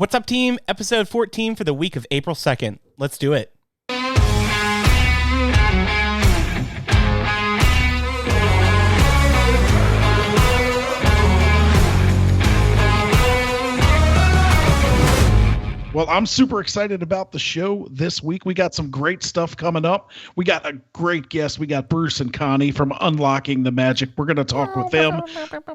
What's up, team? Episode 14 for the week of April 2nd. Let's do it. Well, I'm super excited about the show this week. We got some great stuff coming up. We got a great guest. We got Bruce and Connie from Unlocking the Magic. We're going to talk with them.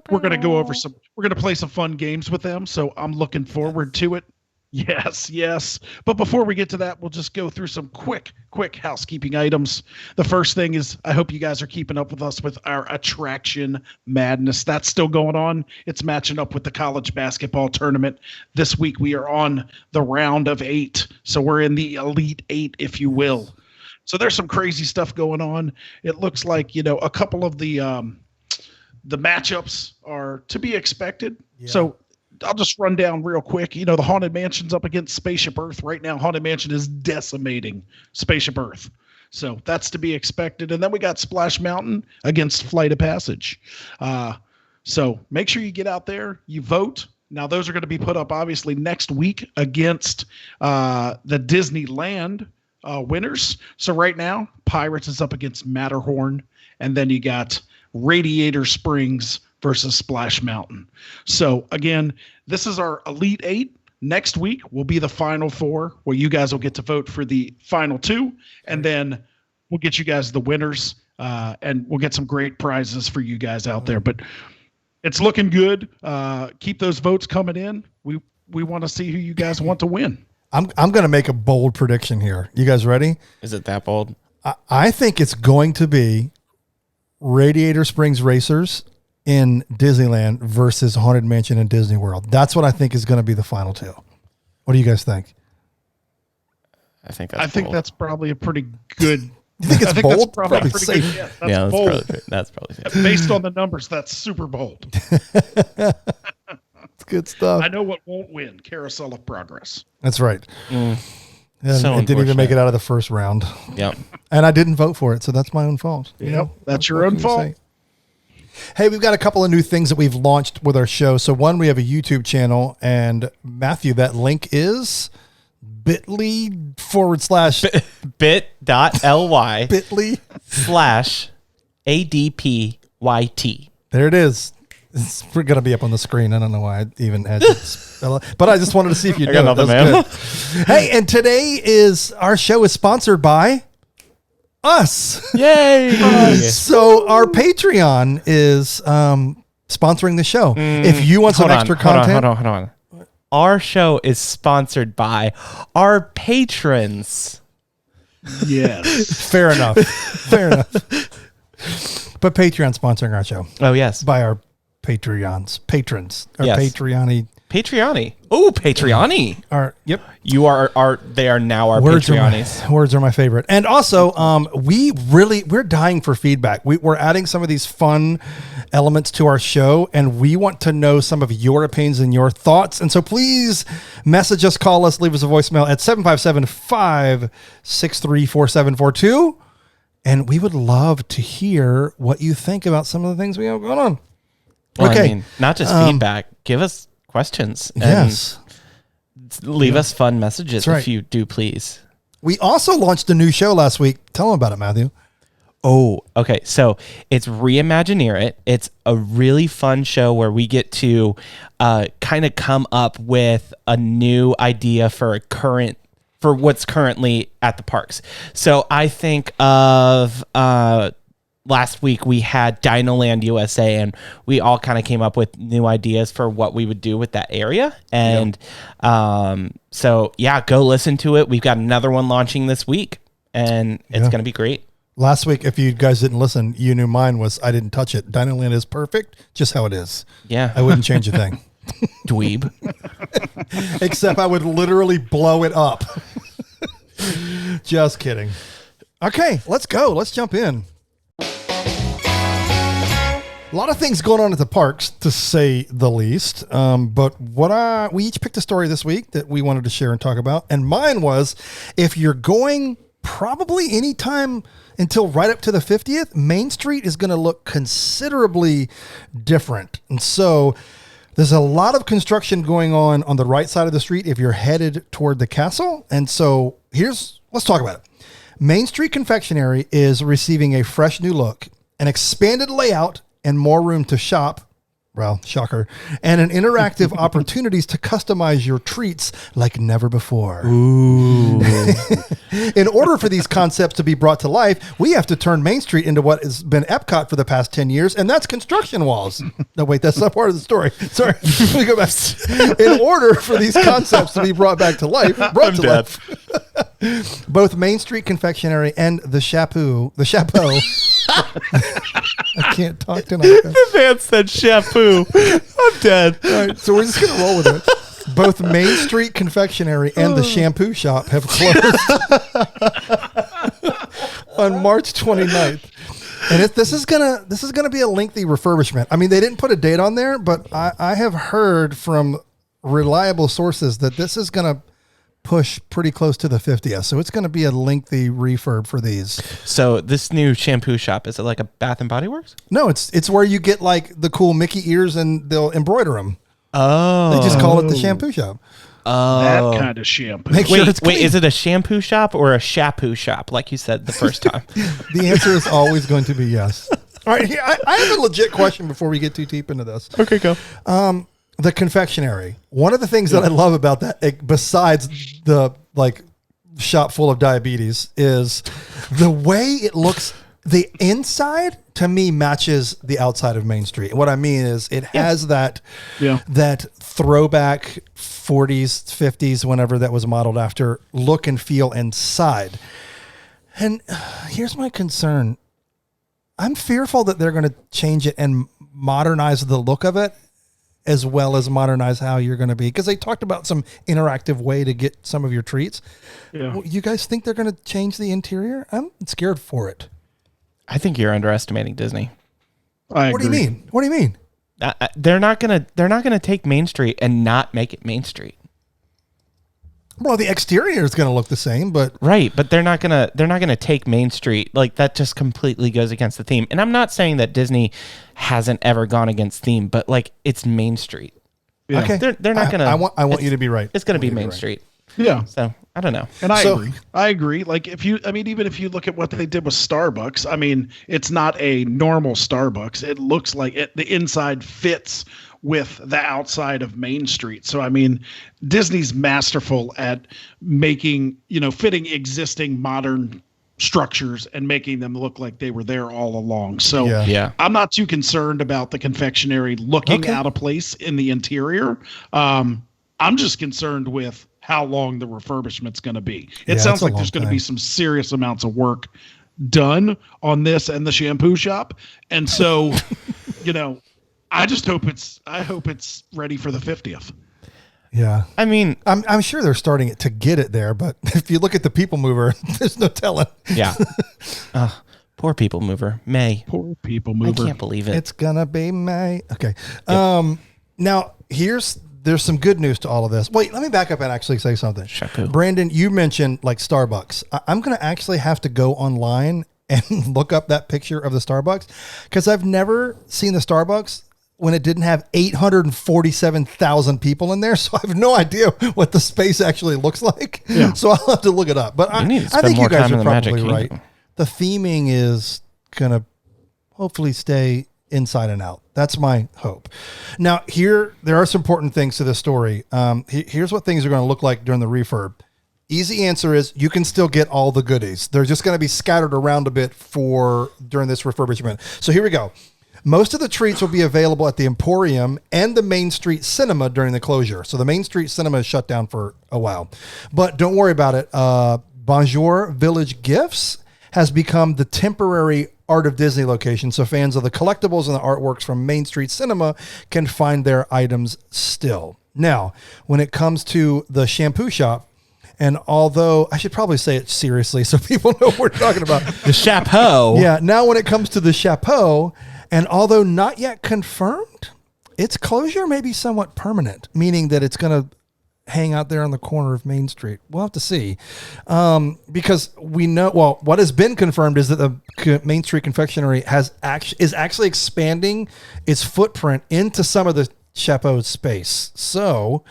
We're going to go over we're going to play some fun games with them. So I'm looking forward to it. Yes. But before we get to that, we'll just go through some quick housekeeping items. The first thing is, I hope you guys are keeping up with us with our Attraction Madness. That's still going on. It's matching up with the college basketball tournament. This week we are on the round of 8. So we're in the Elite 8, if you will. So there's some crazy stuff going on. It looks like, a couple of the matchups are to be expected. Yeah. So I'll just run down real quick. The Haunted Mansion's up against Spaceship Earth. Right now, Haunted Mansion is decimating Spaceship Earth. So that's to be expected. And then we got Splash Mountain against Flight of Passage. So make sure you get out there, you vote. Now, those are going to be put up, obviously, next week against the Disneyland winners. So right now, Pirates is up against Matterhorn. And then you got Radiator Springs versus Splash Mountain. So again, this is our Elite 8. Next week will be the Final 4, where you guys will get to vote for the Final 2, and then we'll get you guys the winners, and we'll get some great prizes for you guys out there. But it's looking good. Keep those votes coming in. We want to see who you guys want to win. I'm going to make a bold prediction here. You guys ready? Is it that bold? I think it's going to be Radiator Springs Racers in Disneyland versus Haunted Mansion in Disney World. That's what I think is going to be the final 2. What do you guys think? I think that's probably a pretty good. You think it's bold? That's probably pretty good. Yeah, that's bold. That's probably based on the numbers. That's super bold. It's good stuff. I know what won't win. Carousel of Progress. That's right. So it didn't even make it out of the first round. Yep. And I didn't vote for it, so that's my own fault. Yep. That's your own fault. Hey, we've got a couple of new things that we've launched with our show. So one, we have a YouTube channel, and Matthew, that link is bit.ly bit.ly/ADPYT. There it is. It's going to be up on the screen. I don't know why I even had to spell it, but I just wanted to see if you knew it. Good. Hey, and today our show is sponsored by us. Yay! So our Patreon is sponsoring the show. If you want some extra content. Hold on. Our show is sponsored by our patrons. Yes. Fair enough. But Patreon sponsoring our show. Oh, yes. By our patrons. Our yes. Patreoni. Oh, Patreoni. Yep. They are now our Patreonis. Words are my favorite. And also, we're dying for feedback. We're adding some of these fun elements to our show, and we want to know some of your opinions and your thoughts. And so please message us, call us, leave us a voicemail at 757-563-4742. And we would love to hear what you think about some of the things we have going on. Well, okay. I mean, not just feedback. Give us questions. And yes. Leave us fun messages if you do, please. We also launched a new show last week. Tell them about it, Matthew. Oh, okay. So it's Reimagineer It. It's a really fun show where we get to kind of come up with a new idea for what's currently at the parks. So I think of last week we had Dinoland USA, and we all kind of came up with new ideas for what we would do with that area. And so go listen to it. We've got another one launching this week, and it's going to be great. Last week, if you guys didn't listen, you knew mine was I didn't touch it. Dinoland is perfect, just how it is. Yeah. I wouldn't change a thing. Dweeb. Except I would literally blow it up. Just kidding. Okay, let's go. Let's jump in. A lot of things going on at the parks, to say the least. But we each picked a story this week that we wanted to share and talk about. And mine was, if you're going probably anytime until right up to the 50th, Main Street is going to look considerably different. And so There's a lot of construction going on the right side of the street if you're headed toward the castle. And so let's talk about it. Main Street Confectionery is receiving a fresh new look, an expanded layout, and more room to shop. Well, shocker. And an interactive opportunities to customize your treats like never before. Ooh. In order for these concepts to be brought to life, we have to turn Main Street into what has been Epcot for the past 10 years, and that's construction walls. No, wait, that's not part of the story. Sorry. Let me go back. In order for these concepts to be brought to life, both Main Street Confectionery and the Shampoo. I can't talk tonight. The man said shampoo. I'm dead. All right, so we're just going to roll with it. Both Main Street Confectionery and the Shampoo Shop have closed on March 29th. And this is gonna be a lengthy refurbishment. I mean, they didn't put a date on there, but I have heard from reliable sources that this is going to push pretty close to the 50th. So it's going to be a lengthy refurb for these. So this new Shampoo Shop, is it like a Bath and Body Works? No, it's where you get like the cool Mickey ears and they'll embroider them. Oh. They just call it the Shampoo Shop. Oh. That kind of shampoo. Wait, is it a shampoo shop or a shampoo shop, like you said the first time? The answer is always going to be yes. All right, here, I have a legit question before we get too deep into this. Okay, go. The confectionery. One of the things that I love about that, besides the like shop full of diabetes, is the way it looks. The inside to me matches the outside of Main Street. And what I mean is it has that throwback 40s, 50s, whenever that was modeled after, look and feel inside. And here's my concern. I'm fearful that they're going to change it and modernize the look of it, as well as modernize how you're going to be. Because they talked about some interactive way to get some of your treats. Yeah. You guys think they're going to change the interior? I'm scared for it. I think you're underestimating Disney. What do you mean? What do you mean? They're not gonna take Main Street and not make it Main Street. Well, the exterior is going to look the same, but right. But they're not gonna take Main Street. Like, that just completely goes against the theme. And I'm not saying that Disney hasn't ever gone against theme, but like, it's Main Street. Yeah. Okay, they're not gonna. I want you to be right. It's gonna be Main Street. Yeah. So I don't know. And I agree. Like, even if you look at what they did with Starbucks, I mean, it's not a normal Starbucks. It looks like the inside fits with the outside of Main Street. So, I mean, Disney's masterful at making, fitting existing modern structures and making them look like they were there all along. So yeah. I'm not too concerned about the confectionery looking out of place in the interior. I'm just concerned with how long the refurbishment's going to be. It sounds like there's going to be some serious amounts of work done on this and the Shampoo Shop. And so, I hope it's ready for the 50th. Yeah. I mean, I'm sure they're starting it to get it there, but if you look at the People Mover, there's no telling. Yeah. Poor People Mover. May. Poor People Mover. I can't believe it. It's gonna be May. Okay. Yep. Now there's some good news to all of this. Wait, let me back up and actually say something. Shampoo. Brandon, you mentioned like Starbucks. I'm going to actually have to go online and look up that picture of the Starbucks, because I've never seen the Starbucks when it didn't have 847,000 people in there. So I have no idea what the space actually looks like. Yeah. So I'll have to look it up. But I think you guys are probably right. The theming is going to hopefully stay inside and out. That's my hope. Now, there are some important things to this story. Here's what things are going to look like during the refurb. Easy answer is you can still get all the goodies. They're just going to be scattered around a bit during this refurbishment. So here we go. Most of the treats will be available at the Emporium and the Main Street Cinema during the closure. So the Main Street Cinema is shut down for a while. But don't worry about it. Bonjour Village Gifts has become the temporary Art of Disney location, so fans of the collectibles and the artworks from Main Street Cinema can find their items still. Now, when it comes to the Shampoo Shop, and although I should probably say it seriously so people know what we're talking about. The Chapeau. Yeah, now when it comes to the Chapeau, and although not yet confirmed, its closure may be somewhat permanent, meaning that it's going to hang out there on the corner of Main Street. We'll have to see. Because we know, what has been confirmed is that the Main Street Confectionery is actually expanding its footprint into some of the Chapeau space. So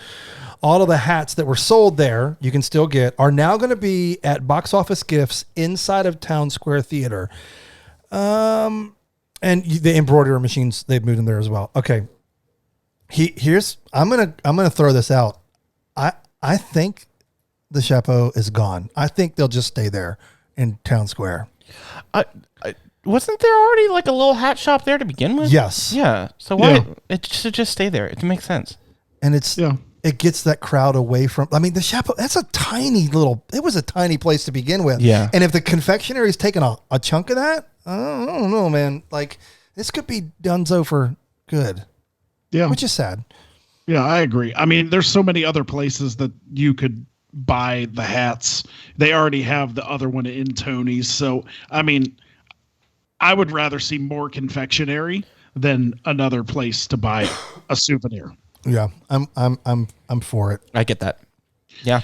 all of the hats that were sold there, you can still get, are now going to be at Box Office Gifts inside of Town Square Theater. And the embroidery machines, they've moved in there as well. Okay. I'm gonna throw this out. I think the Chapeau is gone. I think they'll just stay there in Town Square. Wasn't there already like a little hat shop there to begin with? Yes. Yeah. So why it should just stay there? It makes sense. And it gets that crowd away from. I mean, the Chapeau. That's a tiny little. It was a tiny place to begin with. Yeah. And if the confectionery is taking a chunk of that, I don't know, man. Like this could be donezo for good. Yeah. Which is sad. Yeah, I agree. I mean, there's so many other places that you could buy the hats. They already have the other one in Tony's. So, I mean, I would rather see more confectionery than another place to buy a souvenir. Yeah, I'm for it. I get that. Yeah.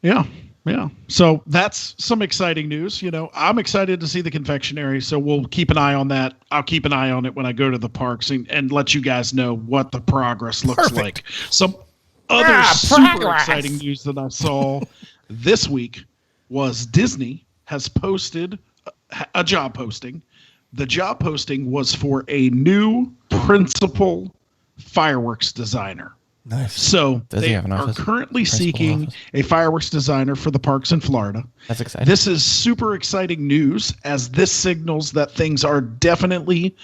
Yeah. Yeah. So that's some exciting news. You know, I'm excited to see the confectionery. So we'll keep an eye on that. I'll keep an eye on it when I go to the parks and let you guys know what the progress looks like. Some other super exciting news that I saw this week was Disney has posted a job posting. The job posting was for a new principal fireworks designer. Nice. So they are office? currently seeking a fireworks designer for the parks in Florida. That's exciting. This is super exciting news, as this signals that things are definitely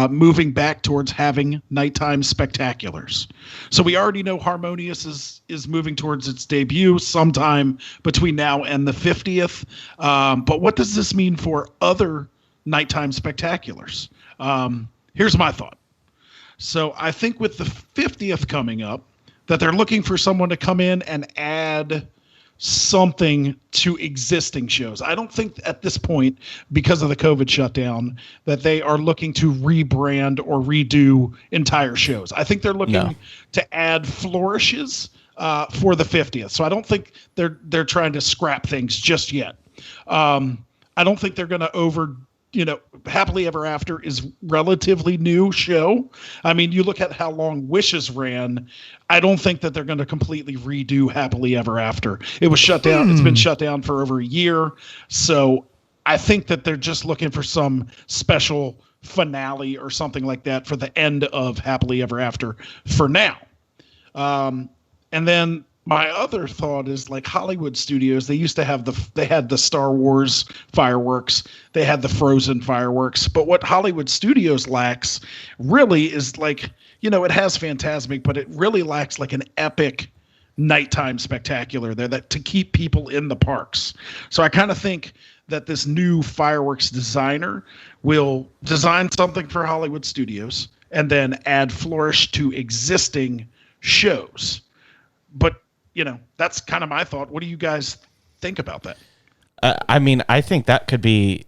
moving back towards having nighttime spectaculars. So we already know Harmonious is moving towards its debut sometime between now and the 50th. But what does this mean for other nighttime spectaculars? Here's my thought. So I think with the 50th coming up, that they're looking for someone to come in and add something to existing shows. I don't think at this point, because of the COVID shutdown, that they are looking to rebrand or redo entire shows. I think they're looking to add flourishes for the 50th. So I don't think they're trying to scrap things just yet. I don't think they're going to Happily Ever After is relatively new show. I mean, you look at how long Wishes ran. I don't think that they're going to completely redo Happily Ever After. It was shut down. It's been shut down for over a year. So I think that they're just looking for some special finale or something like that for the end of Happily Ever After for now. And then my other thought is like Hollywood studios. They used to have they had the Star Wars fireworks. They had the Frozen fireworks. But what Hollywood studios lacks really is like, it has Fantasmic, but it really lacks like an epic nighttime spectacular there that to keep people in the parks. So I kind of think that this new fireworks designer will design something for Hollywood studios and then add flourish to existing shows. But that's kind of my thought. What do you guys think about that? I mean, I think that could be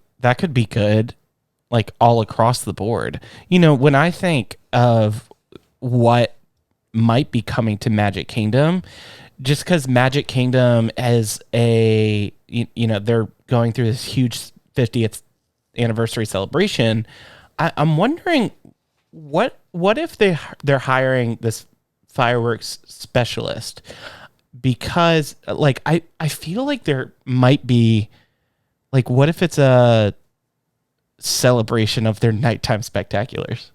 good, like all across the board. When I think of what might be coming to Magic Kingdom, just because Magic Kingdom as they're going through this huge 50th anniversary celebration, I'm wondering what if they're hiring this fireworks specialist, because like I feel like there might be like, what if it's a celebration of their nighttime spectaculars,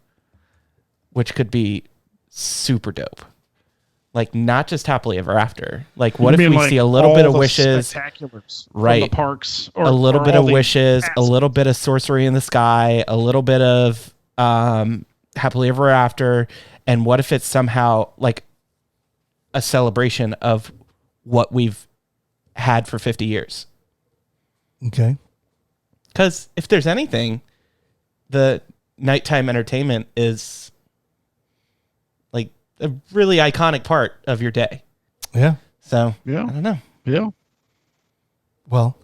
which could be super dope. Like not just Happily Ever After. Like what if we see a little bit of Wishes, right? From the parks, a little bit of Wishes, a little bit of Sorcery in the Sky, a little bit of Happily Ever After, and what if it's somehow like a celebration of what we've had for 50 years? Okay. Because if there's anything, the nighttime entertainment is like a really iconic part of your day. Yeah. So, yeah. I don't know. Yeah. Well,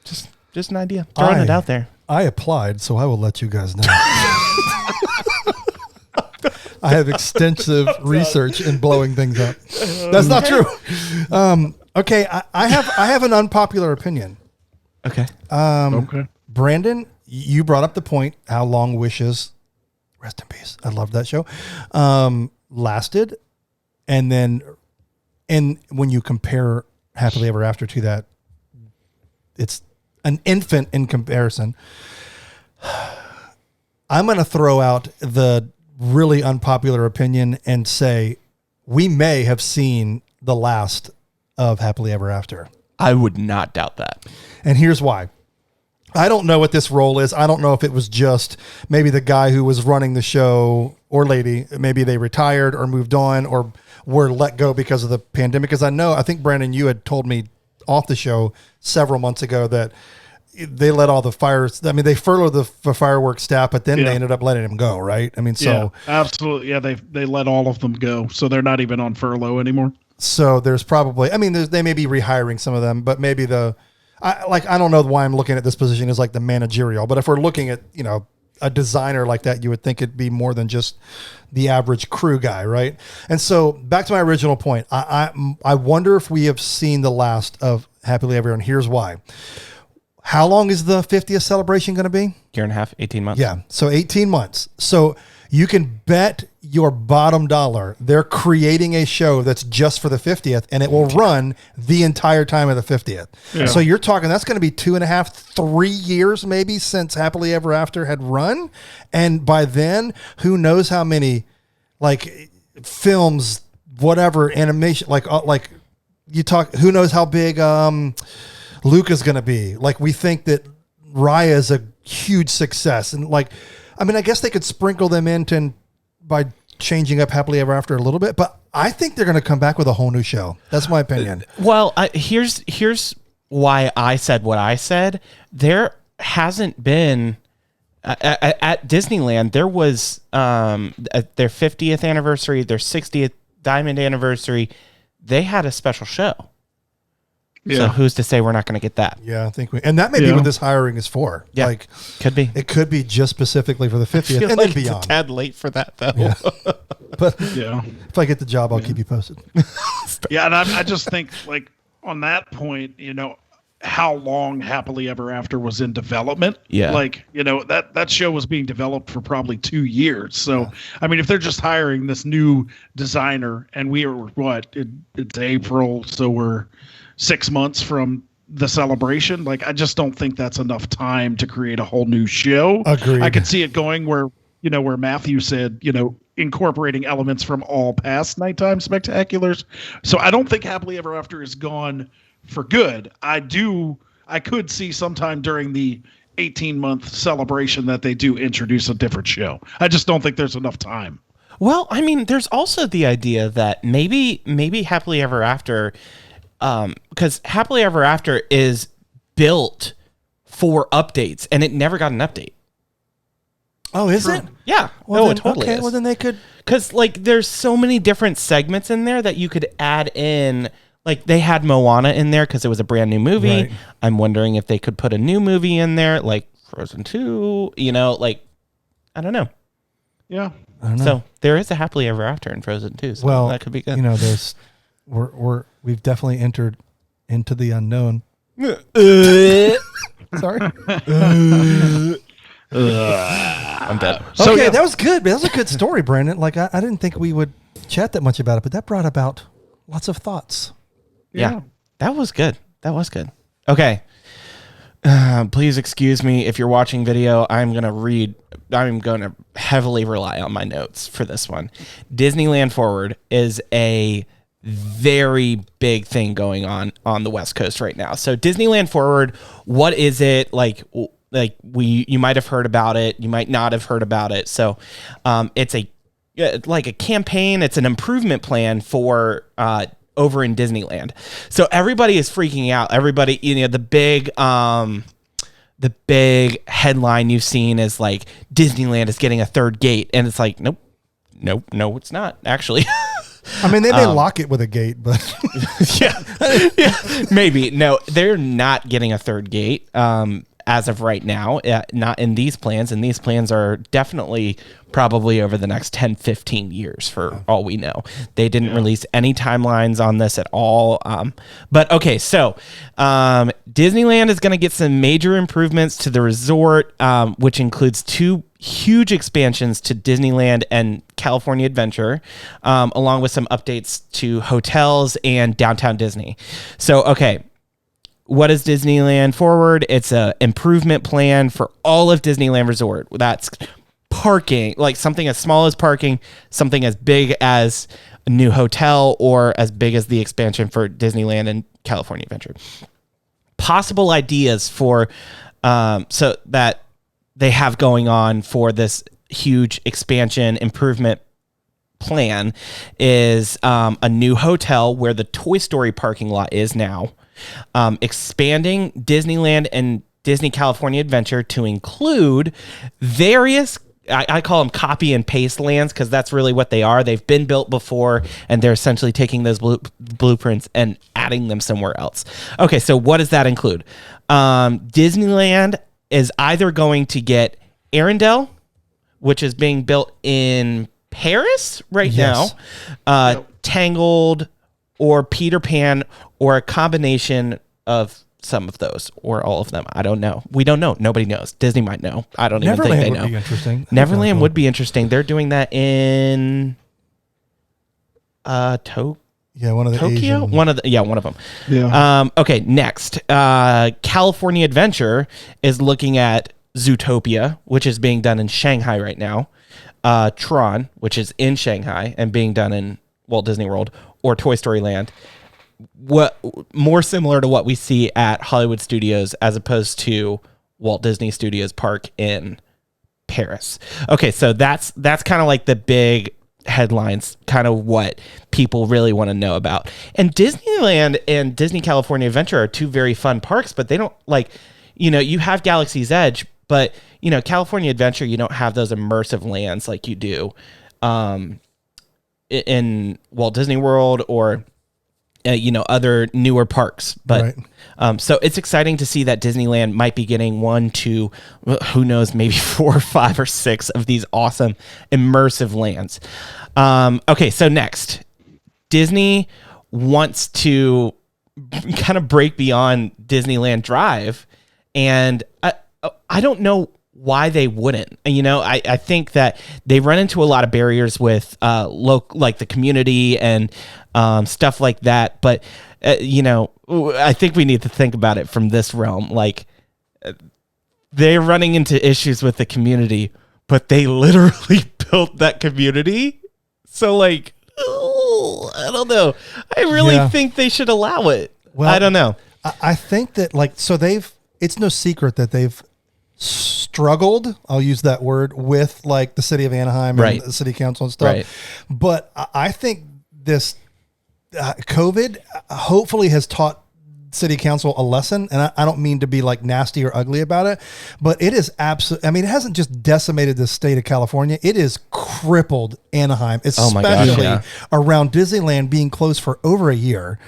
just an idea. Throwing it out there. I applied, so I will let you guys know. I have extensive research in blowing things up. That's not true. Okay, I have an unpopular opinion. Okay. Okay. Brandon, you brought up the point how long Wishes, rest in peace. I love that show. lasted. And then, when you compare Happily Ever After to that, it's an infant in comparison. I'm going to throw out the really unpopular opinion and say we may have seen the last of Happily Ever After. I would not doubt that. And here's why. I don't know what this role is. I don't know if it was just maybe the guy who was running the show or lady, maybe they retired or moved on or were let go because of the pandemic. Because I think Brandon, you had told me off the show several months ago that they let all the fires. I mean, they furloughed the fireworks staff, but then they ended up letting them go, right? I mean, so absolutely, yeah. They let all of them go, so they're not even on furlough anymore. So there's probably, I mean, they may be rehiring some of them, but maybe I don't know why I'm looking at this position as like the managerial, but if we're looking at, a designer like that, you would think it'd be more than just the average crew guy, right? And so back to my original point, I wonder if we have seen the last of Happily Ever, and here's why. How long is the 50th celebration going to be? Year and a half, 18 months. Yeah, so 18 months. So you can bet your bottom dollar they're creating a show that's just for the 50th, and it will run the entire time of the 50th. Yeah. So you're talking, that's going to be 2.5, 3 years maybe since Happily Ever After had run. And by then, who knows how many like films, whatever, animation, like you talk, who knows how big Luca's going to be. Like, we think that Raya is a huge success. And like, I mean, I guess they could sprinkle them in by changing up Happily Ever After a little bit, but I think they're going to come back with a whole new show. That's my opinion. Well, here's why I said what I said. There hasn't been at Disneyland. There was at their 50th anniversary, their 60th Diamond anniversary. They had a special show. Yeah. So who's to say we're not going to get that? Yeah, I think and that may be what this hiring is for. Yeah, like, could be. It could be just specifically for the 50th and like then beyond. It's a tad late for that though. Yeah. But if I get the job, I'll keep you posted. Yeah, and I just think like on that point, how long Happily Ever After was in development. Yeah. Like, that show was being developed for probably 2 years. So, I mean, if they're just hiring this new designer and we are it's April, so we're 6 months from the celebration. Like, I just don't think that's enough time to create a whole new show. Agreed. I could see it going where Matthew said, incorporating elements from all past nighttime spectaculars. So I don't think Happily Ever After is gone for good. I could see sometime during the 18-month celebration that they do introduce a different show. I just don't think there's enough time. Well, I mean, there's also the idea that maybe Happily Ever After, because Happily Ever After is built for updates, and it never got an update. Oh, is it? Yeah. Well, it totally is. Well, then they could... Because, there's so many different segments in there that you could add in. Like, they had Moana in there because it was a brand new movie. Right. I'm wondering if they could put a new movie in there, like Frozen 2, I don't know. Yeah. I don't know. So, there is a Happily Ever After in Frozen 2, so that could be good. There's... We've definitely entered into the unknown. Sorry. I'm dead. So, okay, that was good. That was a good story, Brandon. Like, I didn't think we would chat that much about it, but that brought about lots of thoughts. Yeah. That was good. Okay. Please excuse me if you're watching video. I'm going to heavily rely on my notes for this one. Disneyland Forward is a very big thing going on the West Coast right now. So Disneyland Forward, what is it? You might have heard about it. You might not have heard about it. So it's a campaign. It's an improvement plan for over in Disneyland. So everybody is freaking out. Everybody, the big headline you've seen is like Disneyland is getting a third gate, and it's like nope, no, it's not actually. I mean, they may lock it with a gate, but yeah, maybe. No, they're not getting a third gate as of right now, not in these plans. And these plans are definitely probably over the next 10, 15 years for all we know. They didn't release any timelines on this at all. But okay, so Disneyland is going to get some major improvements to the resort, which includes 2 huge expansions to Disneyland and California Adventure, along with some updates to hotels and downtown Disney. So, okay, what is Disneyland Forward? It's a improvement plan for all of Disneyland Resort. That's parking, like something as small as parking, something as big as a new hotel, or as big as the expansion for Disneyland and California Adventure. Possible ideas for so that they have going on for this huge expansion improvement plan is a new hotel where the Toy Story parking lot is now, expanding Disneyland and Disney California Adventure to include various, I call them copy and paste lands, because that's really what they are. They've been built before, and they're essentially taking those blueprints and adding them somewhere else. Okay, so what does that include? Disneyland is either going to get Arendelle, which is being built in Paris right now, Tangled, or Peter Pan, or a combination of some of those, or all of them. I don't know. We don't know. Nobody knows. Disney might know. I don't even think they know. Neverland would be interesting. Neverland would be interesting. They're doing that in one of the Tokyo. Asian. One of them. Yeah. Okay. Next, California Adventure is looking at Zootopia, which is being done in Shanghai right now. Tron, which is in Shanghai and being done in Walt Disney World, or Toy Story Land. What more similar to what we see at Hollywood Studios as opposed to Walt Disney Studios Park in Paris. Okay, so that's kind of like the big headlines, kind of what people really want to know about. And Disneyland and Disney California Adventure are two very fun parks, but they don't, like, you have Galaxy's Edge, but California Adventure, you don't have those immersive lands like you do in Walt Disney World, or other newer parks. But so it's exciting to see that Disneyland might be getting 1, 2, who knows, maybe 4 or 5 or 6 of these awesome immersive lands. Okay, so next, Disney wants to kind of break beyond Disneyland Drive, and I don't know why they wouldn't. I think that they run into a lot of barriers with like the community and stuff like that. But I think we need to think about it from this realm. Like, they're running into issues with the community, but they literally built that community. So, like, I don't know. I really think they should allow it. Well, I don't know. I think that, like, so it's no secret that they've struggled, I'll use that word, with like the city of Anaheim and the city council and stuff. Right. But I think this COVID hopefully has taught city council a lesson, and I don't mean to be like nasty or ugly about it, but it is absolutely, I mean, it hasn't just decimated the state of California, it is crippled Anaheim, especially around Disneyland being closed for over a year.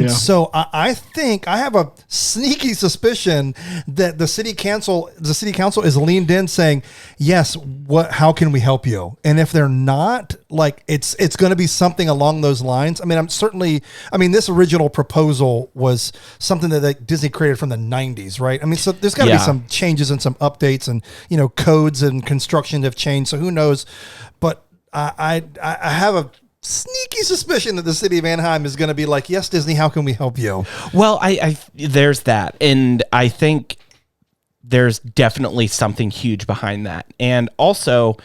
So I think, I have a sneaky suspicion that the city council is leaned in saying, yes, how can we help you? And if they're not, like, it's going to be something along those lines. I mean, this original proposal was something that Disney created from the 90s, right? I mean, so there's got to be some changes and some updates, and codes and construction have changed, so who knows? But I have a sneaky suspicion that the city of Anaheim is going to be like, yes, Disney, how can we help you? Well, I there's that, and I think there's definitely something huge behind that. And also,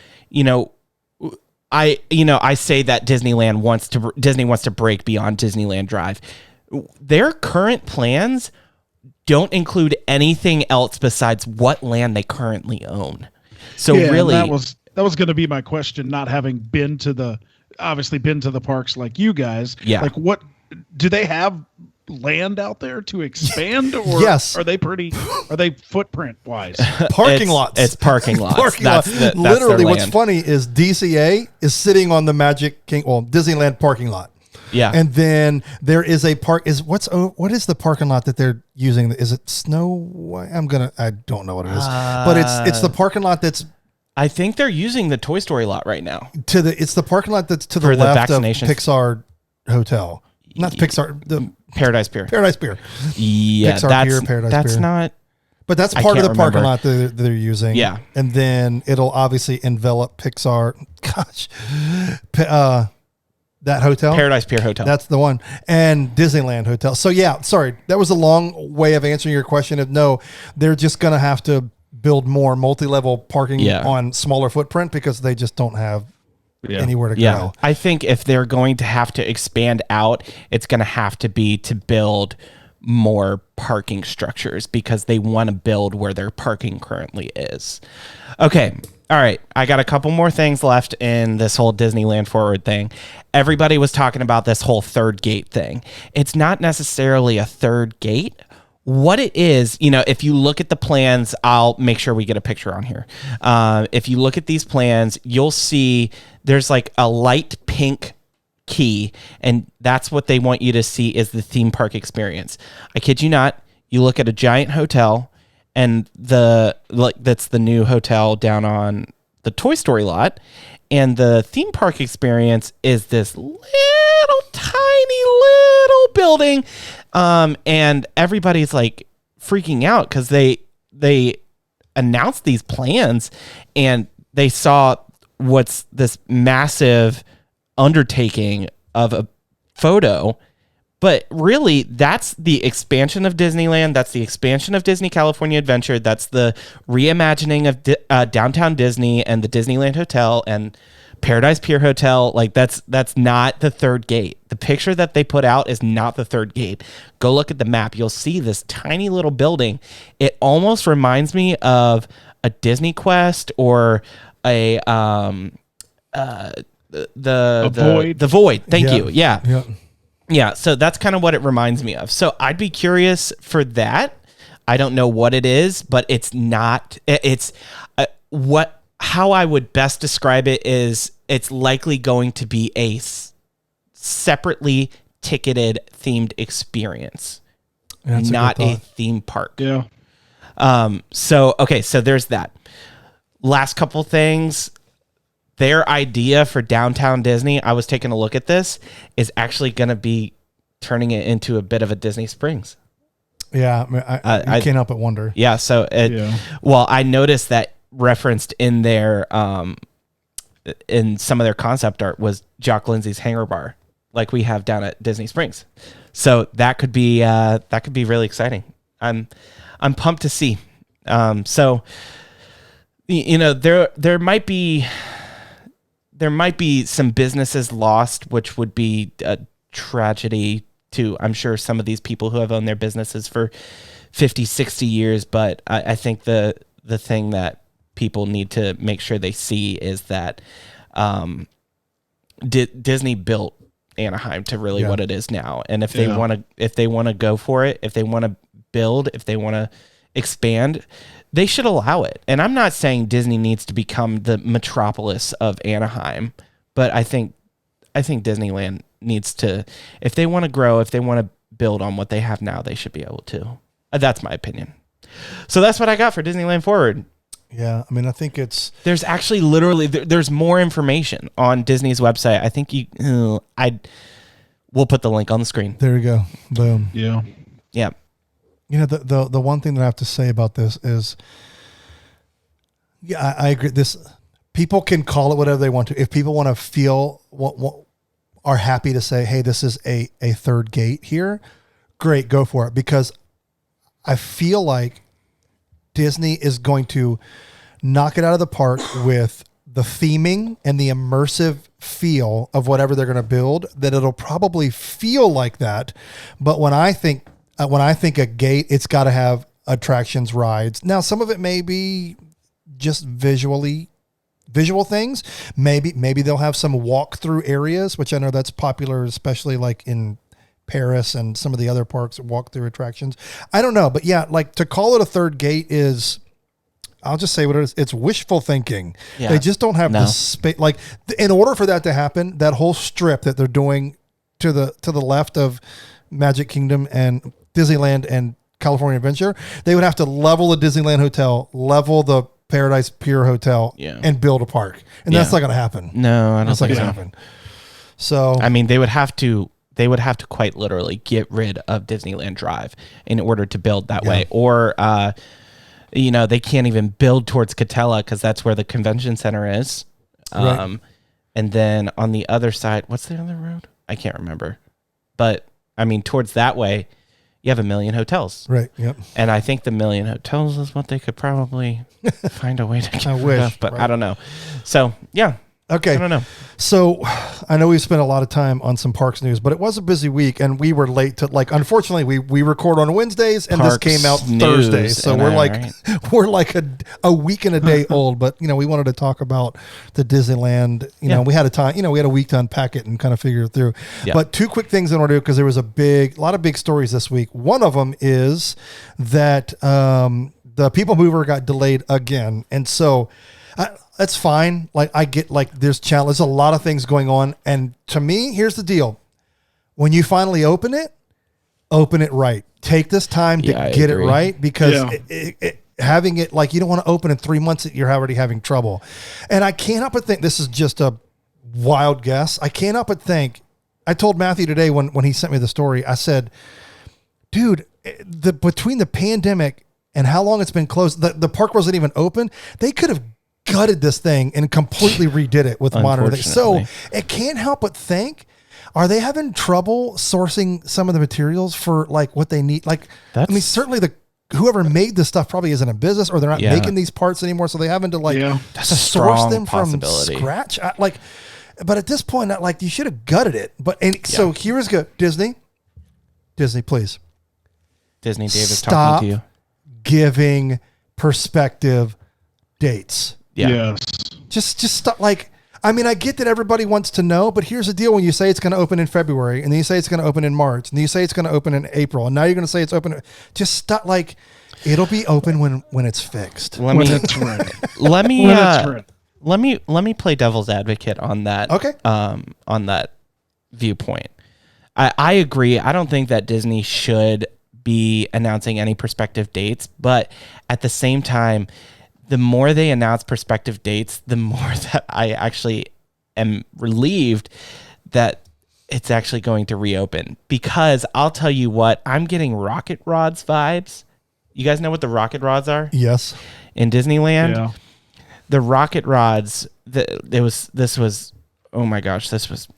I say that Disney wants to break beyond Disneyland Drive. Their current plans don't include anything else besides what land they currently own. So really, that was going to be my question. Not having been to the parks like you guys, like, what do they have land out there to expand, or yes, are they footprint wise? Parking lots. It's parking lots. That's literally what's funny is DCA is sitting on the Disneyland parking lot. Yeah. And then there is a what is the parking lot that they're using? Is it Snow White? I don't know what it is. But it's the parking lot that's, I think they're using the Toy Story lot right now. It's the parking lot that's to the left of Pixar Hotel. Not Pixar, the Paradise Pier. Paradise Pier. Yeah, Pixar Pier, Paradise Pier. That's not But that's I part of can't the parking remember. lot that they're using. Yeah. And then it'll obviously envelop Pixar. Gosh. That hotel? Paradise Pier Hotel. That's the one. And Disneyland Hotel. So yeah, sorry. That was a long way of answering your question of no, they're just going to have to build more multi-level parking on smaller footprint because they just don't have anywhere to go. I think if they're going to have to expand out, it's going to have to be to build more parking structures because they want to build where their parking currently is. Okay. All right. I got a couple more things left in this whole Disneyland Forward thing. Everybody was talking about this whole third gate thing. It's not necessarily a third gate. What it is, if you look at the plans, I'll make sure we get a picture on here. If you look at these plans, you'll see there's like a light pink key, and that's what they want you to see is the theme park experience. I kid you not. You look at a giant hotel, and that's the new hotel down on the Toy Story lot, and the theme park experience is this little tiny little building, and everybody's like freaking out because they announced these plans, and they saw what's this massive undertaking of a photo, but really that's the expansion of Disneyland. That's the expansion of Disney California Adventure. That's the reimagining of downtown Disney and the Disneyland Hotel and Paradise Pier Hotel. Like that's not the third gate. The picture that they put out is not the third gate. Go look at the map. You'll see this tiny little building. It almost reminds me of a Disney Quest or a the Void. The Void. Thank you. Yeah. Yeah. So that's kind of what it reminds me of. So I'd be curious for that. I don't know what it is, but it's not. It's how I would best describe it is it's likely going to be a separately ticketed themed experience, not a theme park. Yeah. So there's that. Last couple things. Their idea for downtown Disney, I was taking a look at this, is actually going to be turning it into a bit of a Disney Springs. Yeah, I mean, I can't help but wonder. Yeah, so well, I noticed that referenced in their in some of their concept art was Jock Lindsay's Hangar Bar, like we have down at Disney Springs. So that could be really exciting. I'm pumped to see. So there might be some businesses lost, which would be a tragedy to, I'm sure, some of these people who have owned their businesses for 50, 60 years. But I think the thing that people need to make sure they see is that Disney built Anaheim to really what it is now. And if they want to go for it, if they want to build, if they want to expand, they should allow it. And I'm not saying Disney needs to become the metropolis of Anaheim, but I think Disneyland needs to, if they want to grow, if they want to build on what they have now, they should be able to. That's my opinion. So that's what I got for Disneyland Forward. Yeah, I mean, I think there's actually literally there's more information on Disney's website. I think we'll put the link on the screen. There you go. Boom. Yeah. Yeah. The one thing that I have to say about this is, I agree. People can call it whatever they want to. If people want to feel are happy to say, hey, this is a third gate here, great, go for it. Because I feel like Disney is going to knock it out of the park with the theming and the immersive feel of whatever they're going to build, that it'll probably feel like that. But when I think a gate, it's got to have attractions, rides. Now, some of it may be just visual things. Maybe they'll have some walk-through areas, which I know that's popular, especially like in Paris and some of the other parks, walk-through attractions. I don't know, but yeah, like to call it a third gate is, I'll just say what it is. It's wishful thinking. Yeah. They just don't have the space. Like, in order for that to happen, that whole strip that they're doing to the left of Magic Kingdom and Disneyland and California Adventure, they would have to level the Disneyland Hotel, level the Paradise Pier Hotel, and build a park. And that's not going to happen. No, I don't think it's not going to happen. So, I mean, they would have to quite literally get rid of Disneyland Drive in order to build that way, or they can't even build towards Catella because that's where the convention center is. Right. And then on the other side, what's the other road? I can't remember. But I mean, towards that way, you have 1 million hotels. Right. Yep. And I think the 1 million hotels is what they could probably find a way to get I rid wish, of, but right. I don't know. So, yeah. Okay. I don't know. So I know we spent a lot of time on some parks news, but it was a busy week and we were late to unfortunately we record on Wednesdays and Parks this came out news, Thursday. So and we're like a week and a day old, but we wanted to talk about the Disneyland, we had we had a week to unpack it and kind of figure it through. Yeah. But 2 quick things I want to do because there was a lot of big stories this week. One of them is that the People Mover got delayed again. And so that's fine. I get there's a lot of things going on. And to me, here's the deal. When you finally open it right. Take this time to get it right because having it you don't want to open in 3 months that you're already having trouble. And I can't help but think this is just a wild guess. I can't help but think, I told Matthew today when he sent me the story, I said, dude, between the pandemic and how long it's been closed, the park wasn't even open. They could have gutted this thing and completely redid it with modern things. So it can't help but think, are they having trouble sourcing some of the materials for what they need? Certainly whoever made this stuff probably isn't a business or they're not making these parts anymore. So they're having to that's a source strong them from possibility. scratch. But at this point, you should have gutted it. So here's good. Disney, please. Disney, David, Stop talking to you. Giving perspective dates. Yeah. Yes. Just stop. I get that everybody wants to know, but here's the deal. When you say it's going to open in February and then you say it's going to open in March and then you say it's going to open in April and now you're going to say it's open. Just stop. It'll be open when it's fixed. When it's ready. Let me, When it's ready. let me play devil's advocate on that. Okay. On that viewpoint. I agree. I don't think that Disney should be announcing any prospective dates, but at the same time, the more they announce prospective dates, the more that I actually am relieved that it's actually going to reopen. Because I'll tell you what, I'm getting Rocket Rods vibes. You guys know what the Rocket Rods are? Yes. In Disneyland? Yeah. The Rocket Rods, oh my gosh,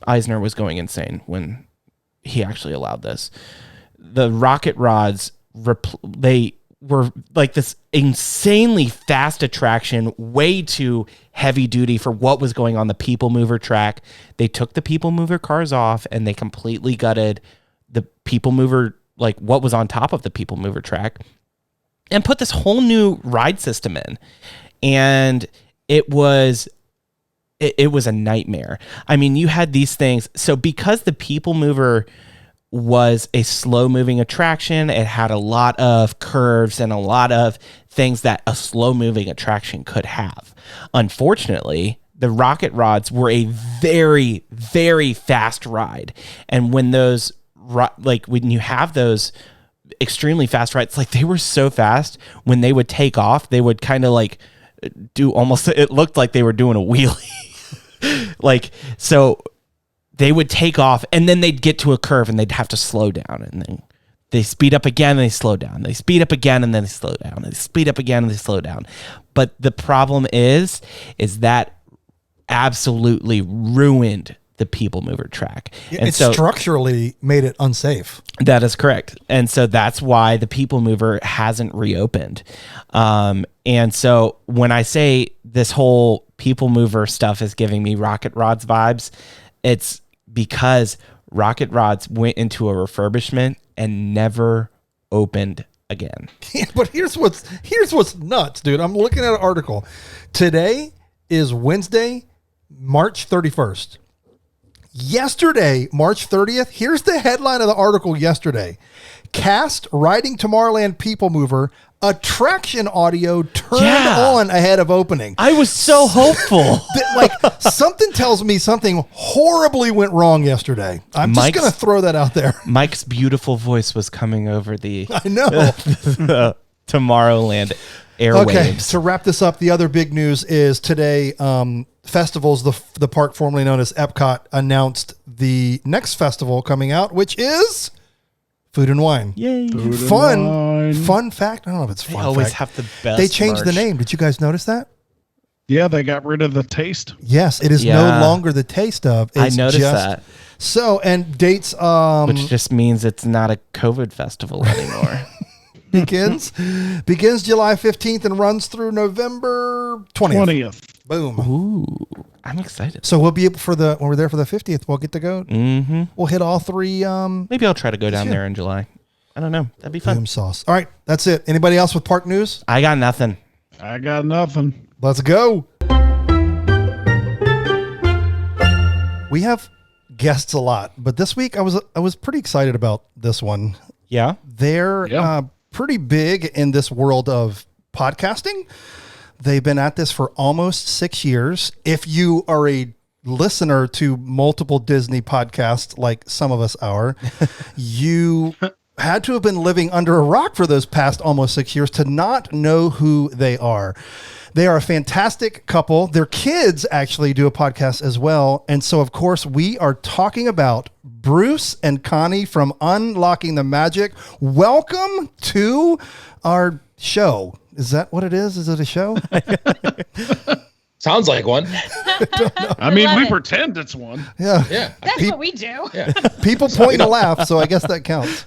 Eisner was going insane when he actually allowed this. The Rocket Rods, they were this insanely fast attraction, way too heavy duty for what was going on the People Mover track. They took the People Mover cars off and they completely gutted the People Mover, what was on top of the People Mover track, and put this whole new ride system in. And it was a nightmare. You had these things. So because the People Mover was a slow moving attraction, it had a lot of curves and a lot of things that a slow moving attraction could have. Unfortunately, the Rocket Rods were a very, very fast ride. And when when you have those extremely fast rides, they were so fast, when they would take off, they would kind of do almost, it looked like they were doing a wheelie. So they would take off and then they'd get to a curve and they'd have to slow down, and then they speed up again and they slow down. They speed up again and then they slow down. They speed up again and they slow down. But the problem is that absolutely ruined the People Mover track. And it structurally made it unsafe. That is correct. And so that's why the People Mover hasn't reopened. And so when I say this whole People Mover stuff is giving me Rocket Rods vibes, it's because Rocket Rods went into a refurbishment and never opened again. Yeah, but here's what's nuts, dude. I'm looking at an article. Today is Wednesday, March 31st. Yesterday, March 30th, here's the headline of the article yesterday. Cast riding Tomorrowland People Mover, attraction audio turned on ahead of opening. I was so hopeful. Something tells me something horribly went wrong yesterday. I'm just going to throw that out there. Mike's beautiful voice was coming over the Tomorrowland airwaves. Okay, to wrap this up, the other big news is today, festivals, the park formerly known as Epcot, announced the next festival coming out, which is Food and Wine. Yay. Fun fact. I don't know if it's They fun always fact. have the best. They changed the merch. name. Did you guys notice that? Yeah, they got rid of the taste. Yes, it is no Yeah. longer the taste of. I It's noticed just- that. So, and dates Which just means it's not a COVID festival anymore. begins July 15th and runs through November 20th. 20th. Boom. Ooh, I'm excited. So we'll be able when we're there for the 50th, we'll get to go. Mm-hmm. We'll hit all three Maybe I'll try to go down Yeah. there in July. I don't know. That'd be fun. boom sauce. All right, that's it. Anybody else with park news? I got nothing. I got nothing. Let's go. We have guests a lot, but this week I was pretty excited about this one. Yeah. They're Yeah. pretty big in this world of podcasting. They've been at this for almost 6 years. If you are a listener to multiple Disney podcasts, like some of us are, you had to have been living under a rock for those past almost 6 years to not know who they are. They are a fantastic couple. Their kids actually do a podcast as well. And so, of course, we are talking about Bruce and Connie from Unlocking the Magic. Welcome to our show. Is that what it is? Is it a show? Sounds like one. I mean, love we it. pretend it's one. Yeah. Yeah. That's Peop- what we do. Yeah. People point and laugh, so I guess that counts.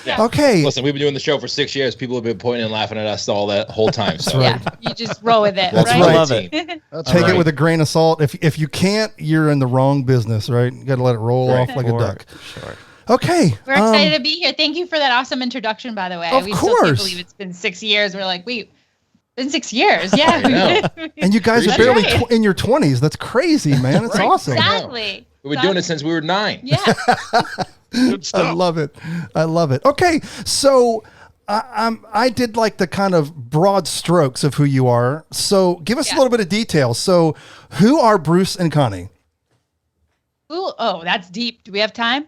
Yeah. Okay. Listen, we've been doing the show for 6 years. People have been pointing and laughing at us all that whole time. So Yeah. You just roll with it, welcome right? to the Love team. it. That's Take right. it with a grain of salt. If you can't, you're in the wrong business, right? You got to let it roll Right. off like a duck. Sure. Okay. We're excited to be here. Thank you for that awesome introduction, by the way. Of We still can't course. believe it's been 6 years. We're like, wait, been 6 years. Yeah. know. And you guys are That's barely right. in your 20s. That's crazy, man. It's Right. awesome. Exactly. We've been doing it since we were 9. Yeah. Good I stuff. love it. I love it. Okay, so I did like the kind of broad strokes of who you are. So give us a Yeah. little bit of detail. So who are Bruce and Connie? Ooh, oh, that's deep. Do we have time?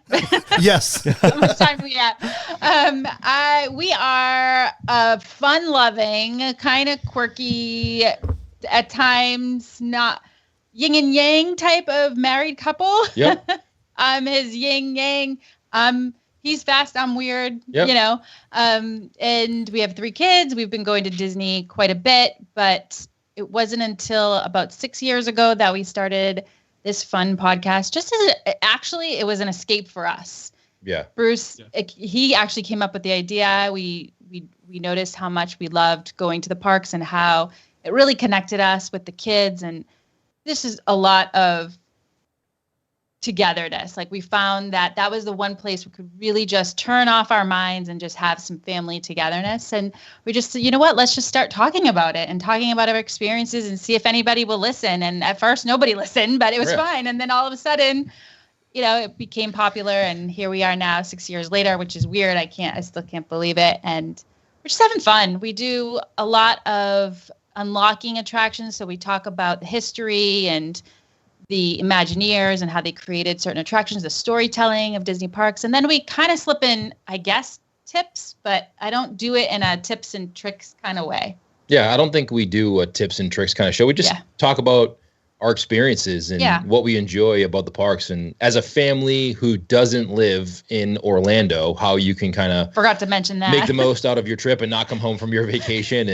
Yes. How much time do we have? We are a fun-loving, kind of quirky, at times not yin and yang type of married couple. Yep. I'm his yin yang. He's fast. I'm weird. Yep. You know. And we have 3 kids. We've been going to Disney quite a bit, but it wasn't until about 6 years ago that we started this fun podcast. Just as actually, it was an escape for us. Yeah. Bruce, he actually came up with the idea. We noticed how much we loved going to the parks and how it really connected us with the kids. And this is a lot of togetherness. Like we found that was the one place we could really just turn off our minds and just have some family togetherness. And we just said, you know what, let's just start talking about it and talking about our experiences and see if anybody will listen. And at first nobody listened, but it was Yeah. fine. And then all of a sudden, you know, it became popular and here we are now 6 years later, which is weird. I still can't believe it. And we're just having fun. We do a lot of unlocking attractions. So we talk about the history and the Imagineers and how they created certain attractions, the storytelling of Disney parks. And then we kind of slip in, I guess, tips, but I don't do it in a tips and tricks kind of way. Yeah. I don't think we do a tips and tricks kind of show. We just talk about our experiences and what we enjoy about the parks. And as a family who doesn't live in Orlando, how you can kind of Forgot to mention that. make the most out of your trip and not come home from your vacation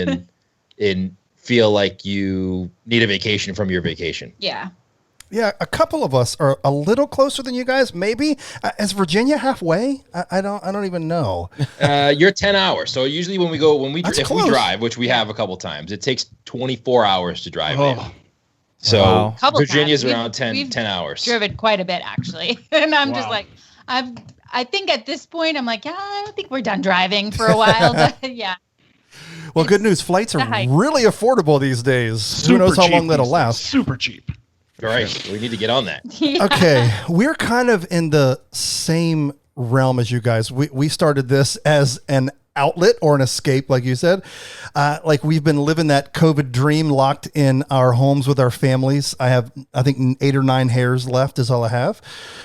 and feel like you need a vacation from your vacation. Yeah. Yeah, a couple of us are a little closer than you guys. Maybe is Virginia halfway? I don't even know. You're 10 hours. So usually when we That's if close. we drive, which we have a couple times, it takes 24 hours to drive there. Oh, So Wow. Couple Virginia's times. around 10 We've hours. driven quite a bit actually. And I'm just Wow. like, I think at this point I'm like, yeah, I don't think we're done driving for a while. But yeah. Well, good news. Flights are a hike. really affordable these days. super Who knows how cheap long that'll these days. last? Super cheap. All right. We need to get on that. Okay, we're kind of in the same realm as you guys. We started this as an outlet or an escape, like you said. Like we've been living that COVID dream locked in our homes with our families. I think 8 or 9 hairs left is all I have.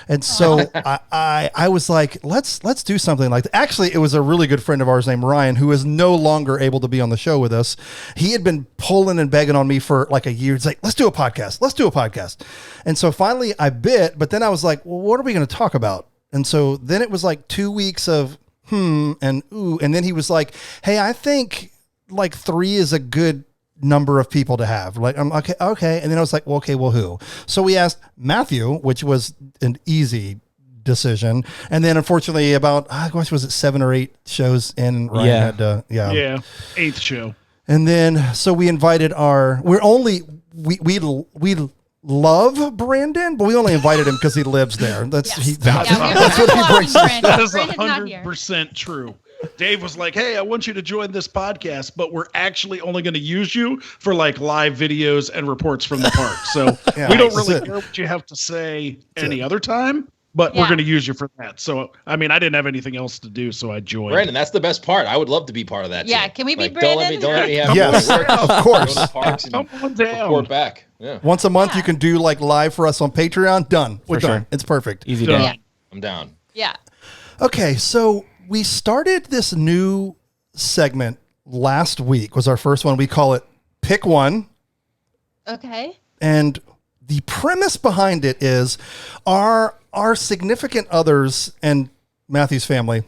And so I was like, let's do something like that. Actually, it was a really good friend of ours named Ryan, who is no longer able to be on the show with us. He had been pulling and begging on me for like a year. He's like, let's do a podcast. And so finally I bit, but then I was like, well, what are we going to talk about? And so then it was like 2 weeks of and ooh. And then he was like, hey, I think like 3 is a good number of people to have. Like, I'm okay. And then I was like, well, okay, well, who? So we asked Matthew, which was an easy decision. And then unfortunately about, was it 7 or 8 shows in? Ryan had to, Yeah. 8th show. And then, so we invited we love Brandon, but we only invited him because he lives there. That's what he brings. That is 100% true. Dave was like, hey, I want you to join this podcast, but we're actually only going to use you for like live videos and reports from the park. So we don't really care what you have to say any other time, but we're going to use you for that. So, I mean, I didn't have anything else to do, so I joined. Brandon, that's the best part. I would love to be part of that. Yeah, team. can we be Brandon? Don't let me have yes, of course. Come on down. Report back. Yeah. Once a month, you can do like live for us on Patreon. Done. We're done. Sure. It's perfect. Easy day. Yeah. I'm down. Yeah. Okay, so we started this new segment last week. Was our first one. We call it Pick One. Okay. And the premise behind it is our significant others and Matthew's family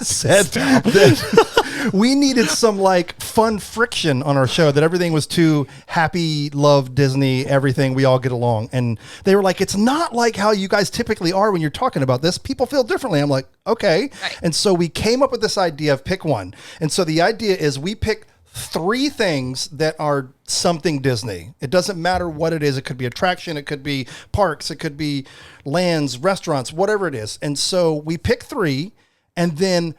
said that we needed some like fun friction on our show, that everything was too happy, love, Disney, everything, we all get along. And they were like, it's not like how you guys typically are when you're talking about this. People feel differently. I'm like, okay. Right. And so we came up with this idea of pick one. And so the idea is we pick 3 things that are something Disney. It doesn't matter what it is. It could be attraction. It could be parks. It could be lands, restaurants, whatever it is. And so we pick 3. And then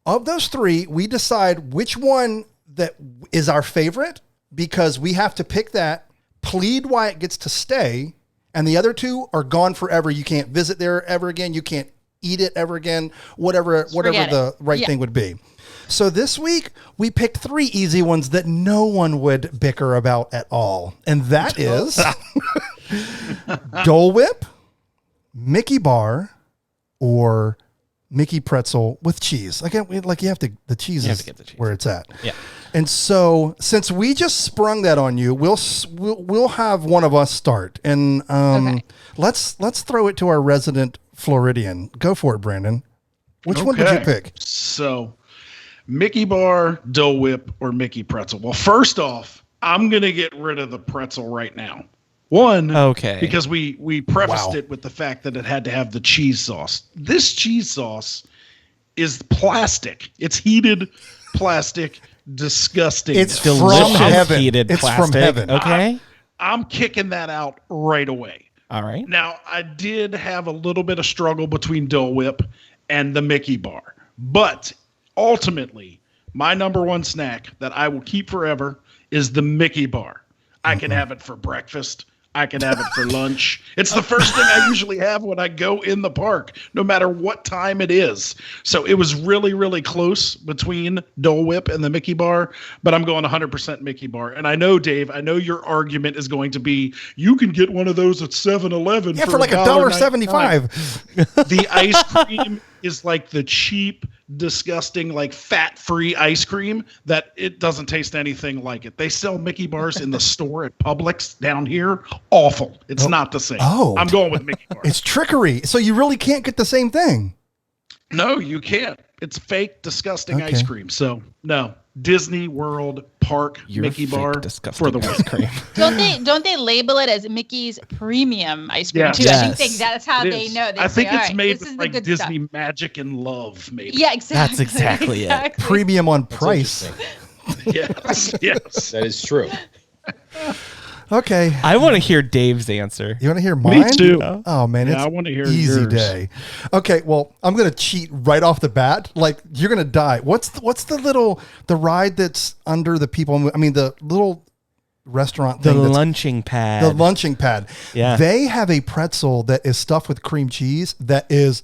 of those 3, we decide which one that is our favorite, because we have to pick that, plead why it gets to stay. And the other 2 are gone forever. You can't visit there ever again. You can't eat it ever again, whatever the right thing would be. So this week, we picked 3 easy ones that no one would bicker about at all. And that is Dole Whip, Mickey Bar, or Mickey Pretzel with cheese. The cheese is get the cheese where it's at. Yeah. And so since we just sprung that on you, we'll have one of us start. And let's throw it to our resident Floridian. Go for it, Brandon. Which one did you pick? So Mickey Bar, Dole Whip, or Mickey Pretzel? Well, first off, I'm going to get rid of the pretzel right now. One, because we prefaced it with the fact that it had to have the cheese sauce. This cheese sauce is plastic. It's heated plastic, disgusting. It's from heaven. Heated it's plastic. From heaven. Okay. I'm kicking that out right away. All right. Now, I did have a little bit of struggle between Dole Whip and the Mickey Bar, but ultimately, my number one snack that I will keep forever is the Mickey Bar. I can have it for breakfast. I can have it for lunch. It's the first thing I usually have when I go in the park, no matter what time it is. So it was really, really close between Dole Whip and the Mickey Bar, but I'm going 100% Mickey Bar. And I know, Dave, your argument is going to be, you can get one of those at 7-Eleven for like $1.75. The ice cream is like the cheap, disgusting, like fat-free ice cream that it doesn't taste anything like it. They sell Mickey Bars in the store at Publix down here. Awful. It's not the same. I'm going with Mickey Bars. It's trickery. So you really can't get the same thing. No, you can't. It's fake, disgusting ice cream. So no. Disney World Park Mickey Bar for the ice cream. Don't they label it as Mickey's premium ice cream too? Yes. I think that's how they know. I think it's made with like Disney stuff. Magic and love, maybe. Yeah, exactly. That's exactly it. Premium on price. Yes. That is true. Okay. I want to hear Dave's answer. You want to hear mine? Me too. Oh man, it's I want to hear easy yours. Day. Okay, well, I'm gonna cheat right off the bat. Like you're gonna die. What's the ride that's under the people? I mean, the little restaurant thing. The lunching pad. The lunching pad. Yeah. They have a pretzel that is stuffed with cream cheese. That is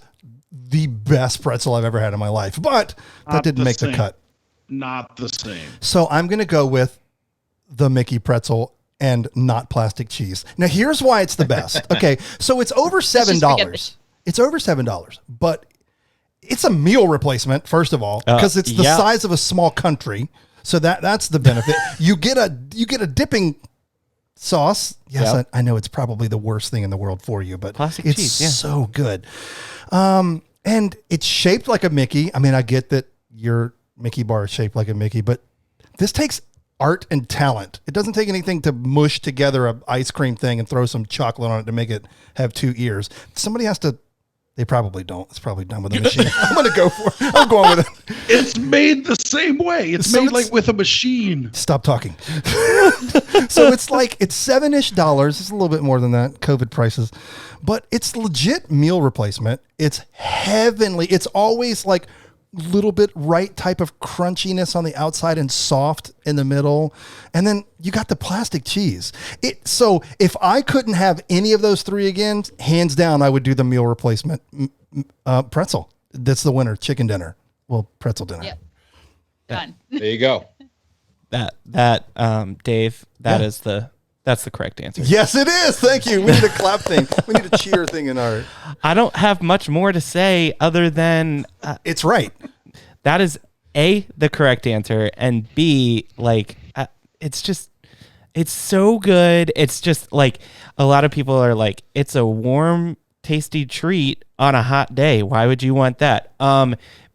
the best pretzel I've ever had in my life. But that didn't make the cut. Not the same. So I'm gonna go with the Mickey pretzel. And not plastic cheese. Now, here's why it's the best. Okay, so it's over $7. It's over $7, but it's a meal replacement, first of all, because it's the size of a small country. So that's the benefit. You get a dipping sauce. Yes, I know it's probably the worst thing in the world for you, but plastic it's cheese, so good. And it's shaped like a Mickey. I mean, I get that your Mickey bar is shaped like a Mickey, but this takes art and talent. It doesn't take anything to mush together an ice cream thing and throw some chocolate on it to make it have 2 ears. Somebody has to. They probably don't. It's probably done with a machine. I'm going to go for it. I'm going with it. It's made the same way. It's made like with a machine. Stop talking. So it's $7-ish. It's a little bit more than that, COVID prices. But it's legit meal replacement. It's heavenly. It's always like little bit right type of crunchiness on the outside and soft in the middle. And then you got the plastic cheese. So if I couldn't have any of those three again, hands down, I would do the meal replacement pretzel. That's the winner. Chicken dinner. Well, pretzel dinner. Yep. Done. There you go. Dave, that's the correct answer. Yes, it is. Thank you. We need a clap thing. We need a cheer thing in our. I don't have much more to say other than it's right. That is A, the correct answer, and B, it's so good. It's just like a lot of people are like, it's a warm, tasty treat on a hot day. Why would you want that?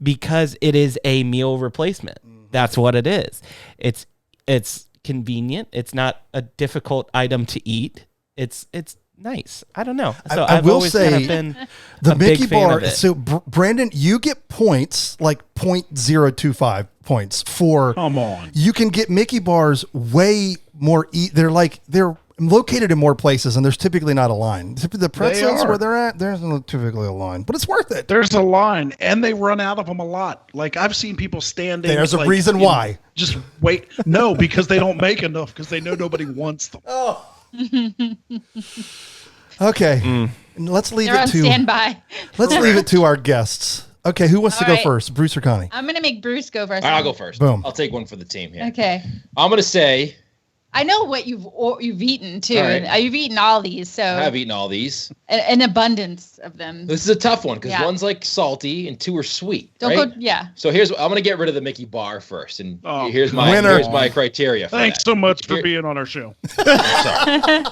Because it is a meal replacement. That's what it is. It's convenient. It's not a difficult item to eat. It's nice. I don't know. So I will say kind of been the a Mickey big fan bar. of it. So Brandon, you get points like 0.025 points for. Come on. You can get Mickey bars way more. They're located in more places, and there's typically not a line. The pretzels where they're at, there's not typically a line, but it's worth it. There's a line, and they run out of them a lot. Like I've seen people standing. There's a reason why. Just wait. No, because they don't make enough because they know nobody wants them. Oh. Okay. Let's leave They're it on to standby. Let's leave it to our guests. Okay, who wants to go right. first, Bruce or Connie? I'm gonna make Bruce go first. All right, I'll go first. Boom. I'll take one for the team here. Okay. I'm gonna say I know what you've eaten too. All right. You've eaten all these, so I have eaten all these. an abundance of them. This is a tough one because Yeah. one's like salty and two are sweet. Don't right? go. Yeah. So I'm gonna get rid of the Mickey bar first, and Oh, here's my criteria. For Thanks that. so much for being on our show. I'm sorry.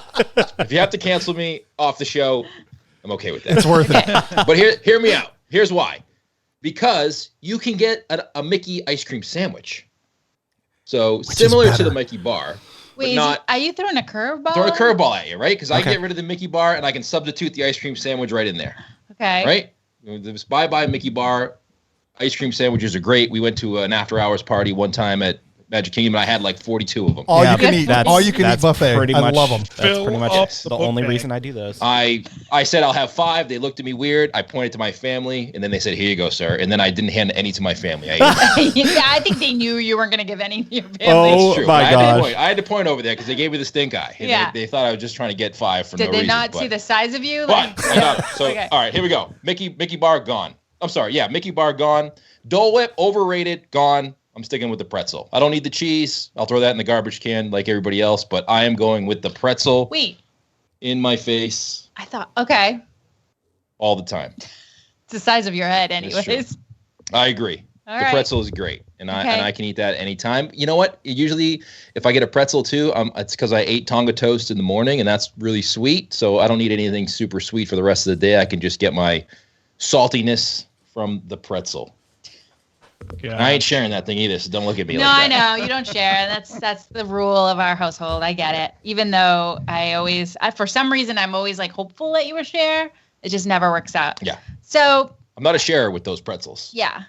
If you have to cancel me off the show, I'm okay with that. It's worth it. But hear me out. Here's why. Because you can get a Mickey ice cream sandwich. So similar to the Mickey bar. Wait, are you throwing a curveball? Throwing a curveball at you, right? Because I get rid of the Mickey bar and I can substitute the ice cream sandwich right in there. Okay. Right? This bye-bye Mickey bar. Ice cream sandwiches are great. We went to an after-hours party one time at Magic Kingdom, and I had like 42 of them. All you can eat buffet. Pretty I much, love them. That's pretty much up the the only buffet. reason I do those. I said I'll have 5. They looked at me weird. I pointed to my family, and then they said, "Here you go, sir." And then I didn't hand any to my family. Yeah, I think they knew you weren't going to give any to your family. Oh, That's true. my gosh. I had to point over there because they gave me the stink eye. And Yeah. they thought I was just trying to get 5 for Did no they reason. not see the size of you? But I got it. So, Okay. all right, here we go. Mickey bar gone. I'm sorry. Yeah, Mickey bar gone. Dole Whip, overrated, gone. I'm sticking with the pretzel. I don't need the cheese. I'll throw that in the garbage can like everybody else, but I am going with the pretzel. Wait. In my face I thought, okay. all the time. It's the size of your head It's anyways. I agree. All the right. pretzel is great, and Okay. I can eat that anytime. You know what? Usually, if I get a pretzel too, it's because I ate Tonga toast in the morning, and that's really sweet. So I don't need anything super sweet for the rest of the day. I can just get my saltiness from the pretzel. Yeah. I ain't sharing that thing either, so don't look at me No, like that. I know you don't share. That's the rule of our household. I get it. Even though for some reason, I'm always like hopeful that you will share. It just never works out. Yeah. So I'm not a sharer with those pretzels. yeah,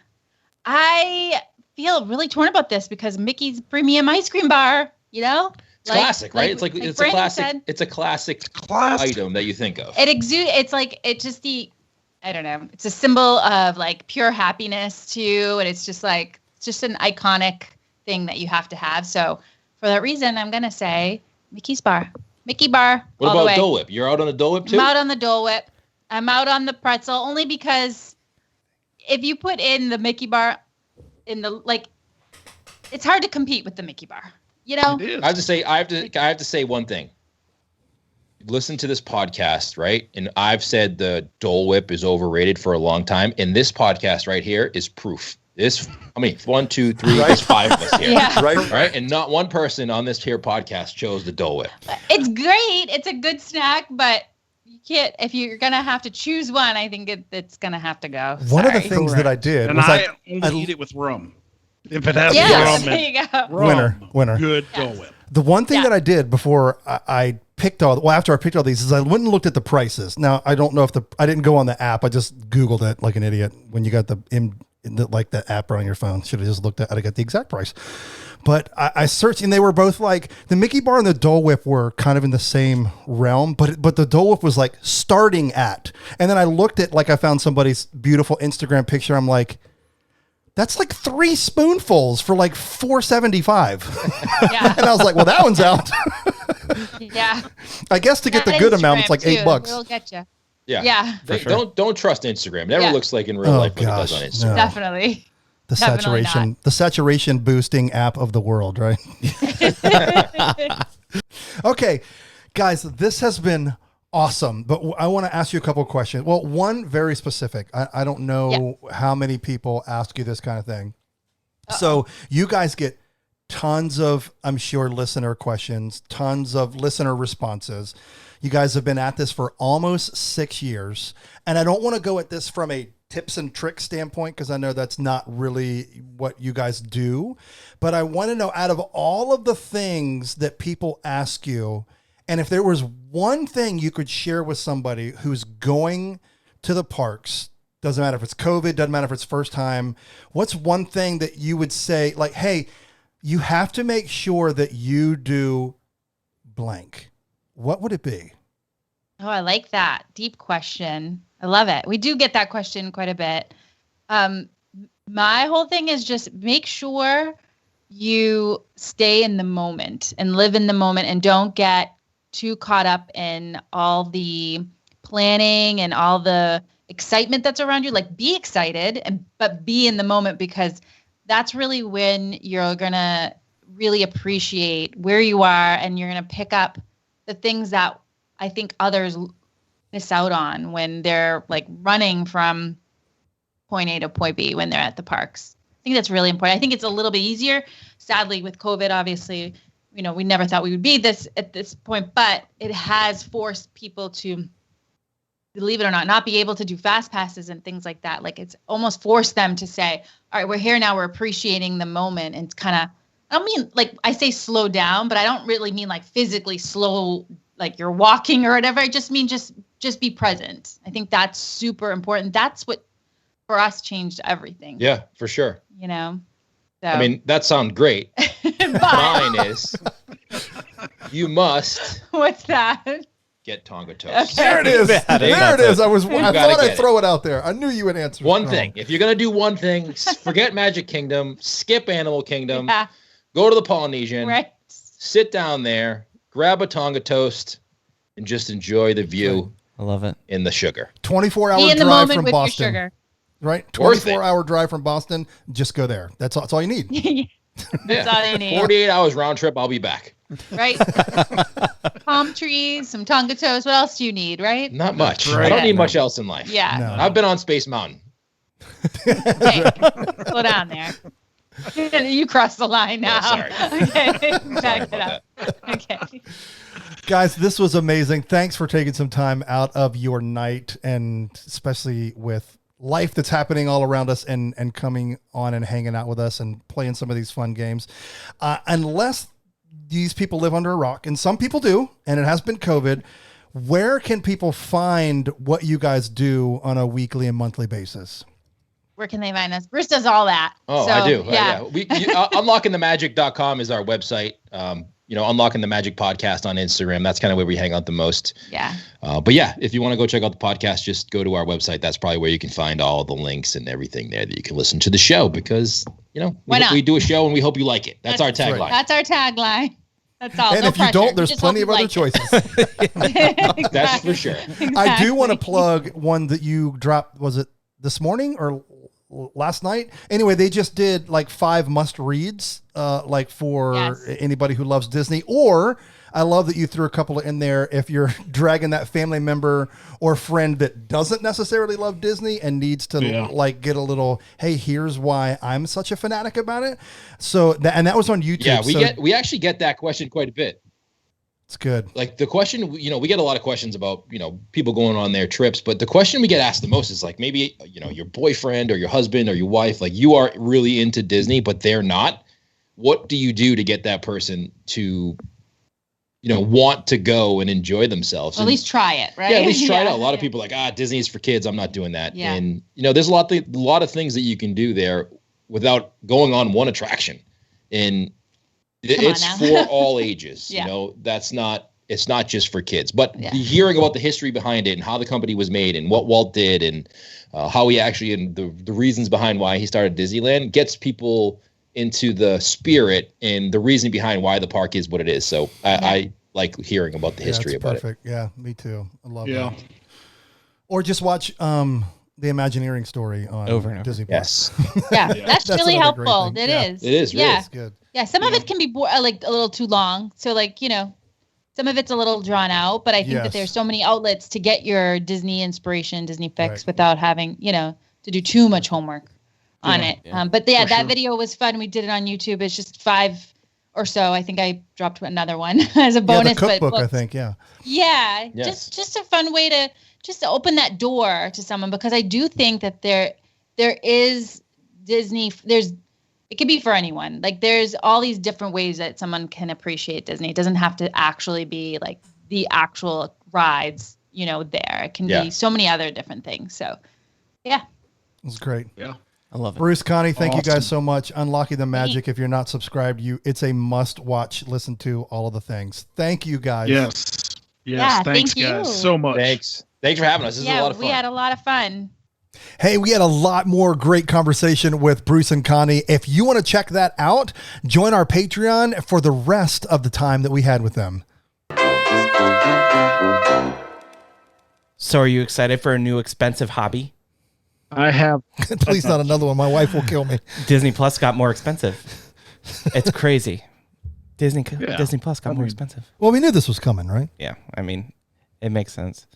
I feel really torn about this because Mickey's premium ice cream bar. You know, It's classic, right? It's it's a Brandon classic. said, It's a classic item that you think of. it exudes. It's like it's just I don't know. It's a symbol of like pure happiness too, and it's just an iconic thing that you have to have. So for that reason, I'm gonna say Mickey's bar. Mickey bar. What all the about way. Dole Whip? You're out on the Dole Whip too? I'm out on the Dole Whip. I'm out on the pretzel only because if you put in the Mickey bar in the it's hard to compete with the Mickey bar. You know? It is. I have to say one thing. Listen to this podcast, right? And I've said the Dole Whip is overrated for a long time. And this podcast right here is proof. 1, 2, 3, there's 5 of us here. Yeah. Right? And not one person on this here podcast chose the Dole Whip. It's great. It's a good snack, but you can't, if you're going to have to choose one, I think it's going to have to go. One of the Sorry. things that I did and was I only eat it with rum. If it has Yes, rum, there you go. rum, good Yes. Dole Whip. the one thing that I did before I picked after I picked all these is I went and looked at the prices. Now, I don't know if I didn't go on the app. I just Googled it like an idiot when you got the app right on your phone. Should have just looked at how to get the exact price. But I searched, and they were both like, the Mickey Bar and the Dole Whip were kind of in the same realm, but the Dole Whip was like starting at. And then I looked at, like, I found somebody's beautiful Instagram picture. I'm like, that's like 3 spoonfuls for like $4.75. Yeah. And I was like, well, that one's out. Yeah. I guess to get the good amount, it's like $8. We'll get you. Yeah. Yeah. Don't trust Instagram. It never looks like in real life what it does on Instagram. no. Definitely. The Definitely saturation boosting app of the world, right? Okay, guys, this has been awesome, but I want to ask you a couple of questions. Well, one very specific. I don't know how many people ask you this kind of thing. So you guys get tons of, I'm sure, listener questions, tons of listener responses. You guys have been at this for almost 6 years, and I don't want to go at this from a tips and tricks standpoint, because I know that's not really what you guys do, but I want to know, out of all of the things that people ask you, and if there was one thing you could share with somebody who's going to the parks, doesn't matter if it's COVID, doesn't matter if it's first time, what's one thing that you would say, like, hey, you have to make sure that you do blank? What would it be? Oh, I like that. Deep question. I love it. We do get that question quite a bit. My whole thing is just make sure you stay in the moment and live in the moment and don't get too caught up in all the planning and all the excitement that's around you. Like, be excited, but be in the moment, because that's really when you're going to really appreciate where you are, and you're going to pick up the things that I think others miss out on when they're like running from point A to point B when they're at the parks. I think that's really important. I think it's a little bit easier. Sadly, with COVID, obviously, we never thought we would be at this point, but it has forced people to, believe it or not be able to do fast passes and things like that. Like, it's almost forced them to say, all right, we're here now, we're appreciating the moment. And it's kind of, I don't mean, like, I say slow down, but I don't really mean like physically slow, like you're walking or whatever. I just mean just be present. I think that's super important. That's what for us changed everything. Yeah, for sure. So. I mean, that sounds great. Mine is, you must. What's that? Get Tonga toast. Okay. There it is. There it is. I thought I'd throw it out there. I knew you would answer. One thing. If you're going to do one thing, forget Magic Kingdom, skip Animal Kingdom, go to the Polynesian, sit down there, grab a Tonga toast, and just enjoy the view. I love it. In the sugar. 24-hour drive from Boston. Right? 24-hour drive from Boston. Just go there. That's all you need. That's all you need. 48 hours round trip. I'll be back. Right? Palm trees, some Tonga toast. What else do you need, right? Not much. Right. I don't need much else in life. Yeah. No. I've been on Space Mountain. Hey, slow down there. You crossed the line now. Oh, sorry. Okay. Sorry Back it up. Okay. Guys, this was amazing. Thanks for taking some time out of your night, and especially with life that's happening all around us, and coming on and hanging out with us and playing some of these fun games. Unless these people live under a rock, and some people do, and it has been COVID, where can people find what you guys do on a weekly and monthly basis? Where can they find us? Bruce does all that. Oh, so, I do. Yeah. Unlockingthemagic.com is our website. Unlocking the Magic podcast on Instagram. That's kind of where we hang out the most. Yeah. But yeah, if you want to go check out the podcast, just go to our website. That's probably where you can find all the links and everything there that you can listen to the show, because, we do a show and we hope you like it. That's our tagline. Right. That's our tagline. That's all. And no if pressure. you don't, there's plenty of other choices. Exactly. That's for sure. Exactly. I do want to plug one that you dropped. Was it this morning or last night? Anyway, they just did like 5 must reads, for anybody who loves Disney. Or I love that you threw a couple in there if you're dragging that family member or friend that doesn't necessarily love Disney and needs to get a little, hey, here's why I'm such a fanatic about it. So and that was on YouTube. Yeah, we actually get that question quite a bit. It's good. Like the question, we get a lot of questions about, people going on their trips, but the question we get asked the most is like, maybe, your boyfriend or your husband or your wife, like you are really into Disney, but they're not. What do you do to get that person to, want to go and enjoy themselves? Or at least try it, right? Yeah, at least try it out. A lot of people are like, Disney is for kids. I'm not doing that. Yeah. And, there's a lot of things that you can do there without going on one attraction. And it's for all ages. Yeah. It's not just for kids, but hearing about the history behind it and how the company was made and what Walt did and how he actually, and the reasons behind why he started Disneyland gets people into the spirit and the reason behind why the park is what it is. So I like hearing about the history about perfect. it. Yeah, me too. I love that. Or just watch the Imagineering story on over and over. Disney Yes. Yeah, that's really helpful. It is. It is. Yeah. Really. It's good. Yeah, some of it can be like a little too long. So like, some of it's a little drawn out, but I think that there's so many outlets to get your Disney inspiration, Disney fix without having, to do too much homework on it. Yeah. But that video was fun. We did it on YouTube. It's just 5 or so. I think I dropped another one as a bonus. The cookbook, I think. Yeah. Yeah. Yes. Just a fun way to open that door to someone, because I do think that there is Disney. It could be for anyone. Like there's all these different ways that someone can appreciate Disney. It doesn't have to actually be like the actual rides, there. It can be so many other different things. So, yeah. It was great. Yeah. I love it. Bruce, Connie, thank you guys so much. Unlocking the Magic. If you're not subscribed, it's a must watch, listen to all of the things. Thank you guys. Yes. Yeah, Thanks, thank guys, you. so much. Thanks for having us. This is a lot of fun. We had a lot of fun. Hey, we had a lot more great conversation with Bruce and Connie. If you want to check that out, join our Patreon for the rest of the time that we had with them. So are you excited for a new expensive hobby? I have. Please not another one. My wife will kill me. Disney Plus got more expensive. It's crazy. Disney Plus got more expensive. Well, we knew this was coming, right? Yeah, I mean, it makes sense.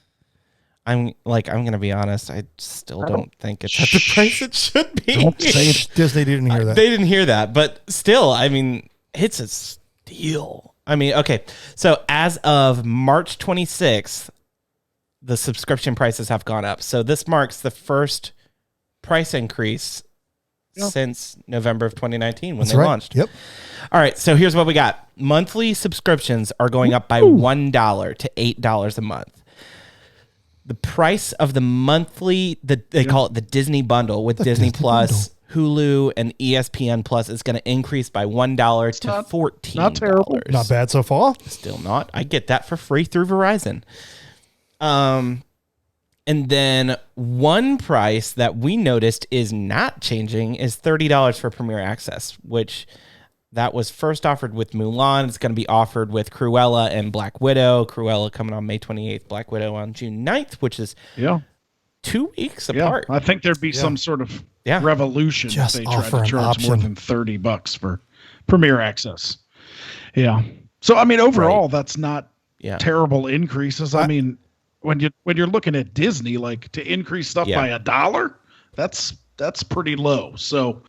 I'm going to be honest. I still don't think it's at the price it should be. Don't say it. Disney didn't hear that. They didn't hear that, but still, I mean, it's a steal. I mean, okay. So as of March 26th, the subscription prices have gone up. So this marks the first price increase since November of 2019 when they launched. Yep. All right. So here's what we got. Monthly subscriptions are going up by $1 to $8 a month. The price of the monthly, they call it the Disney bundle with Disney Plus, Hulu, and ESPN Plus is going to increase by $1 to $14. Not terrible. Not bad so far. Still not. I get that for free through Verizon. And then one price that we noticed is not changing is $30 for Premier Access, which that was first offered with Mulan. It's going to be offered with Cruella and Black Widow. Cruella coming on May 28th, Black Widow on June 9th, which is 2 weeks apart. I think there'd be some sort of revolution Just if they tried offer to an charge more option. than $30 for Premier Access. Yeah. So I mean, overall, that's not terrible increases. I mean, when you're looking at Disney, like to increase stuff by $1, that's pretty low. So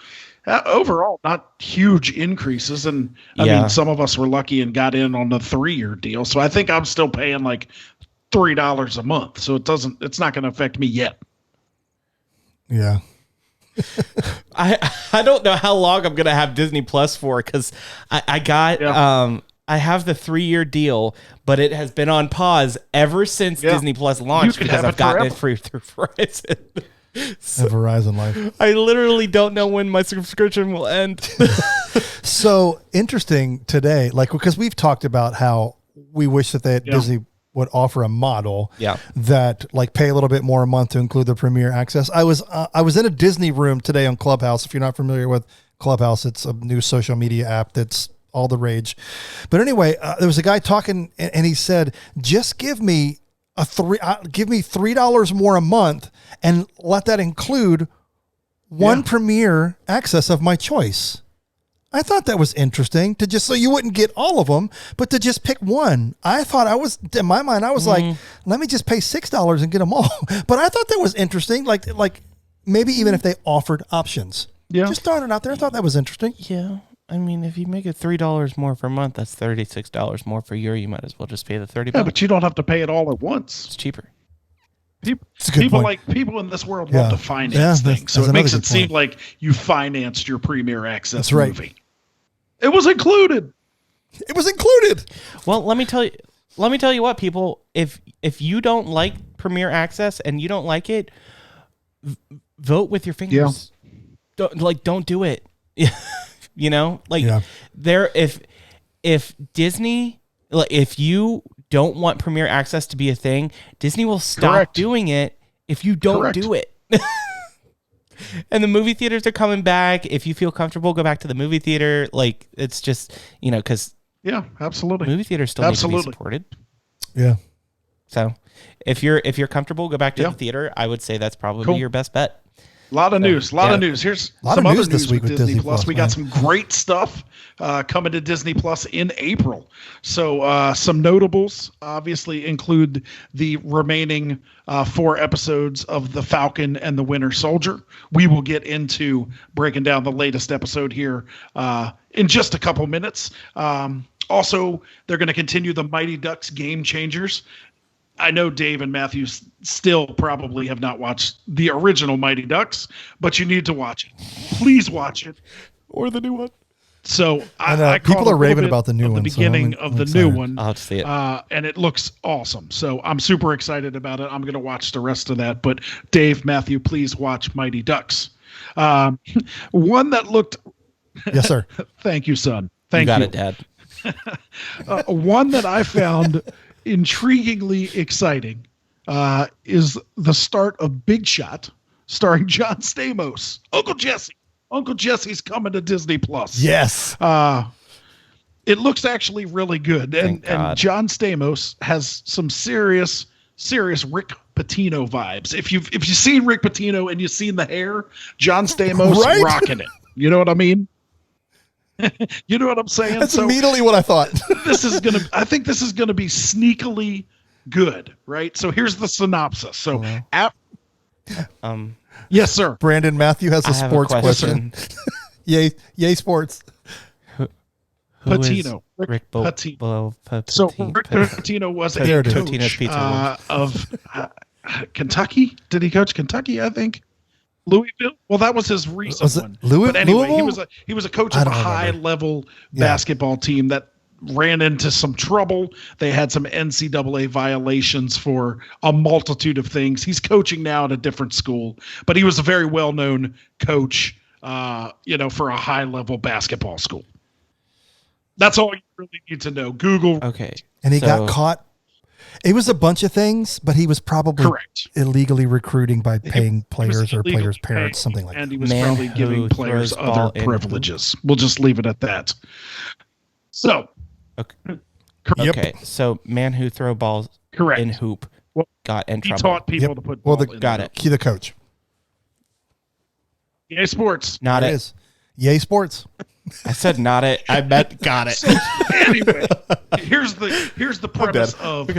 overall, not huge increases. And I mean, some of us were lucky and got in on the 3-year deal. So I think I'm still paying like $3 a month. So it's not going to affect me yet. Yeah. I don't know how long I'm going to have Disney Plus for, because I got I have the 3-year deal, but it has been on pause ever since Disney Plus launched because I've gotten it free through Verizon. So Verizon Life. I literally don't know when my subscription will end. So interesting today, like, because we've talked about how we wish that Disney would offer a model that like pay a little bit more a month to include the Premier Access. I was in a Disney room today on Clubhouse. If you're not familiar with Clubhouse, it's a new social media app that's all the rage. But anyway, there was a guy talking and he said, just give me $3 more a month and let that include one Premier Access of my choice. I thought that was interesting, to just, so you wouldn't get all of them, but to just pick one. I thought in my mind, I was like, let me just pay $6 and get them all. But I thought that was interesting. Like maybe even if they offered options, just throwing it out there. I thought that was interesting. Yeah. I mean, if you make it $3 more per month, that's $36 more per year. You might as well just pay the $30. Yeah, but you don't have to pay it all at once. It's cheaper. People in this world love to finance things, so it makes it seem like you financed your Premier Access movie. It was included. It was included. Well, let me tell you what, people. If you don't like Premier Access and you don't like it, vote with your fingers. Yeah. Don't do it. You know, if Disney, if you don't want Premier Access to be a thing, Disney will stop doing it if you don't do it. And the movie theaters are coming back. If you feel comfortable, go back to the movie theater. Like, it's just, because absolutely, movie theaters still need to be supported. Yeah. So if you're comfortable, go back to the theater. I would say that's probably your best bet. A lot of news. Here's some other news this week with Disney Plus. We got some great stuff coming to Disney Plus in April. So some notables obviously include the remaining 4 episodes of The Falcon and the Winter Soldier. We will get into breaking down the latest episode here in just a couple minutes. Also, they're going to continue the Mighty Ducks Game Changers. I know Dave and Matthew still probably have not watched the original Mighty Ducks, but you need to watch it. Please watch it. Or the new one. So I people are raving about the new one. The beginning of the new one. I'll see it. And it looks awesome. So I'm super excited about it. I'm going to watch the rest of that. But Dave, Matthew, please watch Mighty Ducks. One that looked... Yes, sir. Thank you, son. Thank you. You got it, Dad. One that I found... intriguingly exciting is the start of Big Shot, starring John Stamos. Uncle Jesse. Uncle Jesse's coming to Disney Plus. Yes. It looks actually really good, and John Stamos has some serious Rick Pitino vibes. If you've seen Rick Pitino and you've seen the hair, John Stamos rocking it. You know what I mean? You know what I'm saying? That's immediately what I thought. I think this is gonna be sneakily good, right? So here's the synopsis. So, yes, sir. Brandon, Matthew has a sports question. Yay, sports. Patino. Rick Patino. So Rick Patino was a coach of Kentucky. Did he coach Kentucky? I think. Louisville. Well, that was his recent one. But anyway, he was a coach of a high-level basketball team that ran into some trouble. They had some NCAA violations for a multitude of things. He's coaching now at a different school, but he was a very well-known coach, for a high-level basketball school. That's all you really need to know. Google. Okay. And he got caught. It was a bunch of things, but he was probably illegally recruiting by paying players or players' parents, something like that. And he was probably giving players other privileges. We'll just leave it at that. So. Okay. So man who throw balls in hoop got in trouble. He taught people to put ball in got it. The coach. Yay Sports. Not it. Yay Sports. I said not it. I meant got it. So, anyway, here's the premise of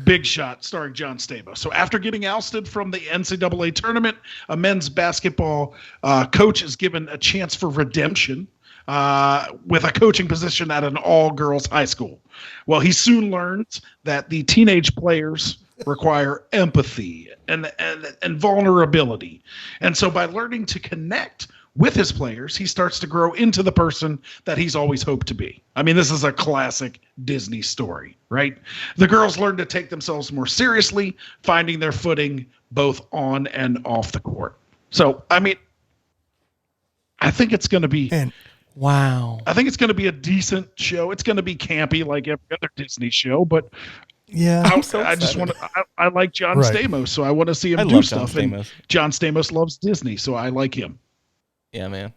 Big Shot starring John Stamos. So after getting ousted from the NCAA tournament, a men's basketball coach is given a chance for redemption with a coaching position at an all-girls high school. Well, he soon learns that the teenage players require empathy and vulnerability. And so by learning to connect with his players, he starts to grow into the person that he's always hoped to be. I mean, this is a classic Disney story, right? The girls learn to take themselves more seriously, finding their footing both on and off the court. So, I mean, I think it's going to be... Wow. I think it's going to be a decent show. It's going to be campy like every other Disney show, but... Yeah, I just want to. I like John Stamos, so I want to see him do stuff. And John Stamos loves Disney, so I like him. Yeah, man.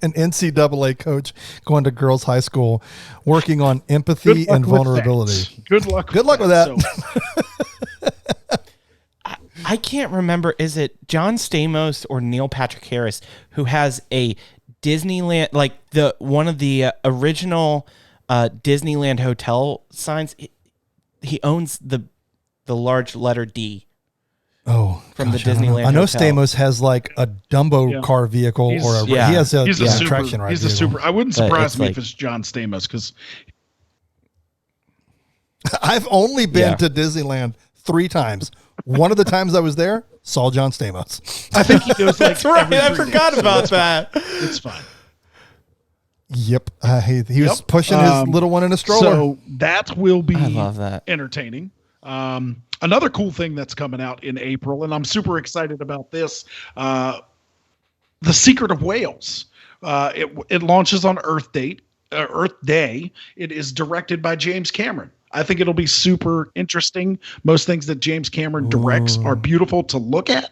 An NCAA coach going to girls' high school, working on empathy and vulnerability. Good luck. Good luck with that. I can't remember. Is it John Stamos or Neil Patrick Harris who has a Disneyland, like one of the original Disneyland hotel signs? He owns the large letter D. from the Disneyland. I know Hotel. Stamos has like a Dumbo car vehicle, he has a attraction ride. He's a super. I wouldn't surprise me if it's John Stamos because I've only been to Disneyland 3 times. One of the times I was there, saw John Stamos. I think he goes like. That's right. I forgot about that. It's fine. Yep, he was pushing his little one in a stroller. So that will be I love that. entertaining. Another cool thing that's coming out in April, and I'm super excited about this, The Secret of Wales. It launches on Earth Day. It is directed by James Cameron. I think it'll be super interesting. Most things that James Cameron directs are beautiful to look at.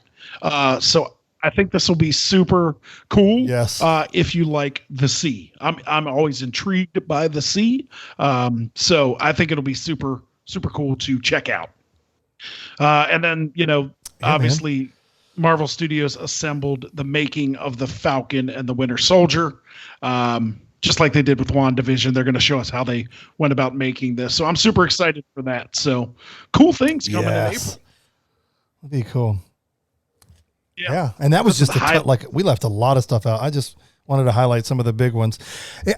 So I think this will be super cool. Yes. If you like the sea, I'm always intrigued by the sea. So I think it'll be super cool to check out. And then, obviously Marvel Studios assembled the making of the Falcon and the Winter Soldier. Just like they did with WandaVision, they're going to show us how they went about making this. So I'm super excited for that. So cool things coming in April. That'd be cool. Yeah. And that was just we left a lot of stuff out. I just wanted to highlight some of the big ones.